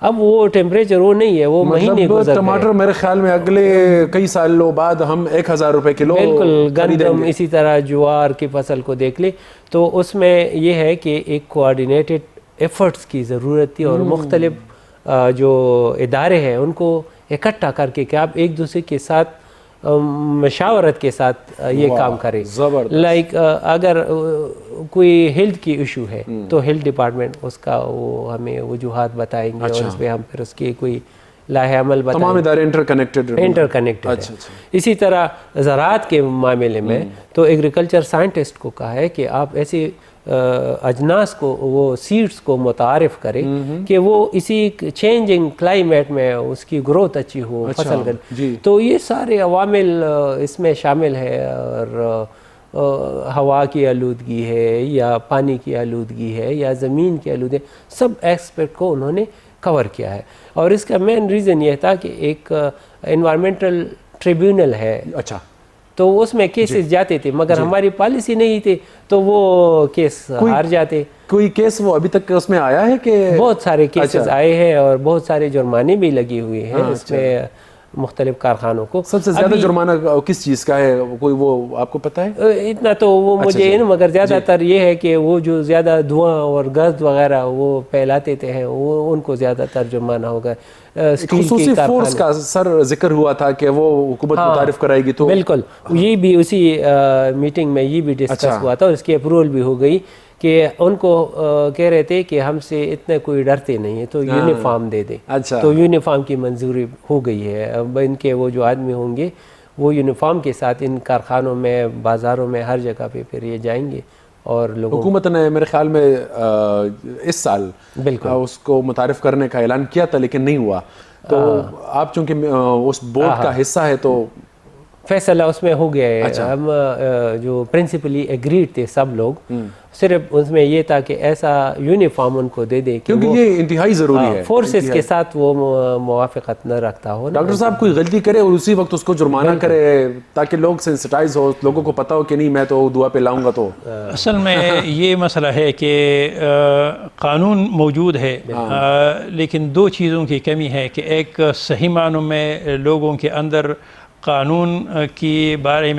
اب وہ ٹیمپریچر وہ نہیں ہے, وہ مہینے گزر گئے. ٹماٹر میرے خیال میں اگلے کئی سالوں بعد ہم 1000 روپے کلو. بالکل, گندم اسی طرح جوار کی فصل کو دیکھ لیں تو اس میں یہ ہے کہ ایک کوآرڈینیٹڈ ایفرٹس کی ضرورت تھی, اور مختلف جو ادارے ہیں ان کو اکٹھا کر کے کہ آپ ایک دوسرے کے ساتھ مشاورت کے ساتھ یہ کام کریں. لائک اگر کوئی ہیلتھ کی ایشو ہے تو ہیلتھ ڈپارٹمنٹ اس کا وہ ہمیں وجوہات بتائیں گے, اور اس پہ ہم پھر اس کی کوئی لاہ عمل بتائیں. تمام ادارے انٹر کنیکٹڈ ہے. اسی طرح زراعت کے معاملے میں تو ایگریکلچر سائنٹسٹ کو کہا ہے کہ آپ ایسے اجناس کو, وہ سیڈز کو متعارف کریں کہ وہ اسی چینجنگ کلائمیٹ میں اس کی گروتھ اچھی ہو, فصل کریں. تو یہ سارے عوامل اس میں شامل ہے, اور ہوا کی آلودگی ہے یا پانی کی آلودگی ہے یا زمین کی آلودگی, سب ایکسپیکٹ کو انہوں نے کور کیا ہے. اور اس کا مین ریزن یہ تھا کہ ایک انوائرمنٹل ٹریبیونل ہے, تو اس میں کیسز جاتے تھے, مگر ہماری پالیسی نہیں تھی تو وہ کیس ہار جاتے. کوئی کیس وہ ابھی تک اس میں آیا ہے کہ؟ بہت سارے کیسز آئے ہیں اور بہت سارے جرمانے بھی لگی ہوئی ہیں اس میں مختلف کارخانوں کو. سب سے زیادہ جرمانہ کس چیز کا ہے, کوئی وہ آپ کو پتہ ہے؟ اتنا تو وہ مجھے مگر زیادہ تر یہ ہے کہ وہ جو زیادہ دھواں اور گرد وغیرہ وہ پھیلاتے تھے وہ ان کو زیادہ تر جرمانہ ہوگا. خصوصی فورس کا سر ذکر ہوا تھا کہ وہ حکومت متعارف کرائے گی, تو بالکل یہ بھی اسی میٹنگ میں یہ بھی ڈسکس ہوا تھا, اور اس کی اپروول بھی ہو گئی کہ ان کو کہہ رہے تھے کہ ہم سے اتنے کوئی ڈرتے نہیں ہیں تو یونیفارم دے دیں. تو یونیفارم کی منظوری ہو گئی ہے. اب ان کے وہ جو آدمی ہوں گے وہ یونیفارم کے ساتھ ان کارخانوں میں, بازاروں میں, ہر جگہ پہ پھر یہ جائیں گے. اور حکومت نے میرے خیال میں اس سال اس کو متعارف کرنے کا اعلان کیا تھا لیکن نہیں ہوا. تو آپ چونکہ اس بورڈ کا حصہ ہے تو فیصلہ اس میں ہو گیا ہے. ہم جو پرنسپلی ایگریڈ تھے سب لوگ, صرف اس میں یہ تھا کہ ایسا یونیفارم ان کو دے دیں کیونکہ یہ انتہائی ضروری ہے, فورسز کے ساتھ وہ موافقت نہ رکھتا ہو. ڈاکٹر صاحب کوئی غلطی کرے اور اسی وقت اس کو جرمانہ کرے تاکہ لوگ سینسٹائز ہو, لوگوں کو پتہ ہو کہ نہیں میں تو دعا پہ لاؤں گا. تو اصل میں یہ مسئلہ ہے کہ قانون موجود ہے لیکن دو چیزوں کی کمی ہے کہ ایک صحیح معنوں میں لوگوں کے اندر قانون کے بارے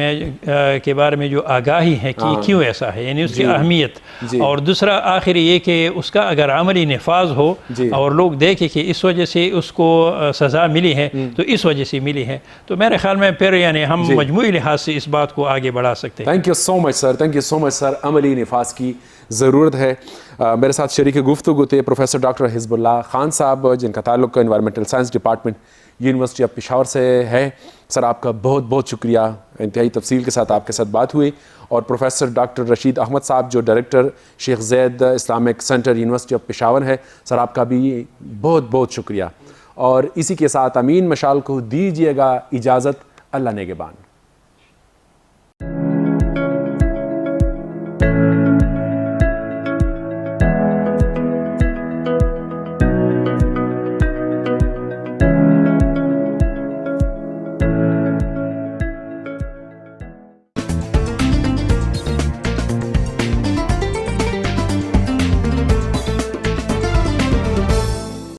میں جو آگاہی ہے کہ کیوں ایسا ہے, یعنی اس کی اہمیت, اور دوسرا آخر یہ کہ اس کا اگر عملی نفاذ ہو اور لوگ دیکھیں کہ اس وجہ سے اس کو سزا ملی ہے تو اس وجہ سے ملی ہے, تو میرے خیال میں پھر یعنی ہم مجموعی لحاظ سے اس بات کو آگے بڑھا سکتے ہیں. Thank you so much sir, thank you so much sir. عملی نفاذ کی ضرورت ہے. میرے ساتھ شریک گفتگو تھے پروفیسر ڈاکٹر حزب اللہ خان صاحب جن کا تعلق environmental science department university of Peshawar سے ہے. سر آپ کا بہت بہت شکریہ, انتہائی تفصیل کے ساتھ آپ کے ساتھ بات ہوئی. اور پروفیسر ڈاکٹر رشید احمد صاحب جو director Sheikh Zayed Islamic centre university of Peshawar ہے, سر آپ کا بھی بہت بہت شکریہ. اور اسی کے ساتھ امین مشال کو دیجیے گا اجازت. اللہ نگہبان.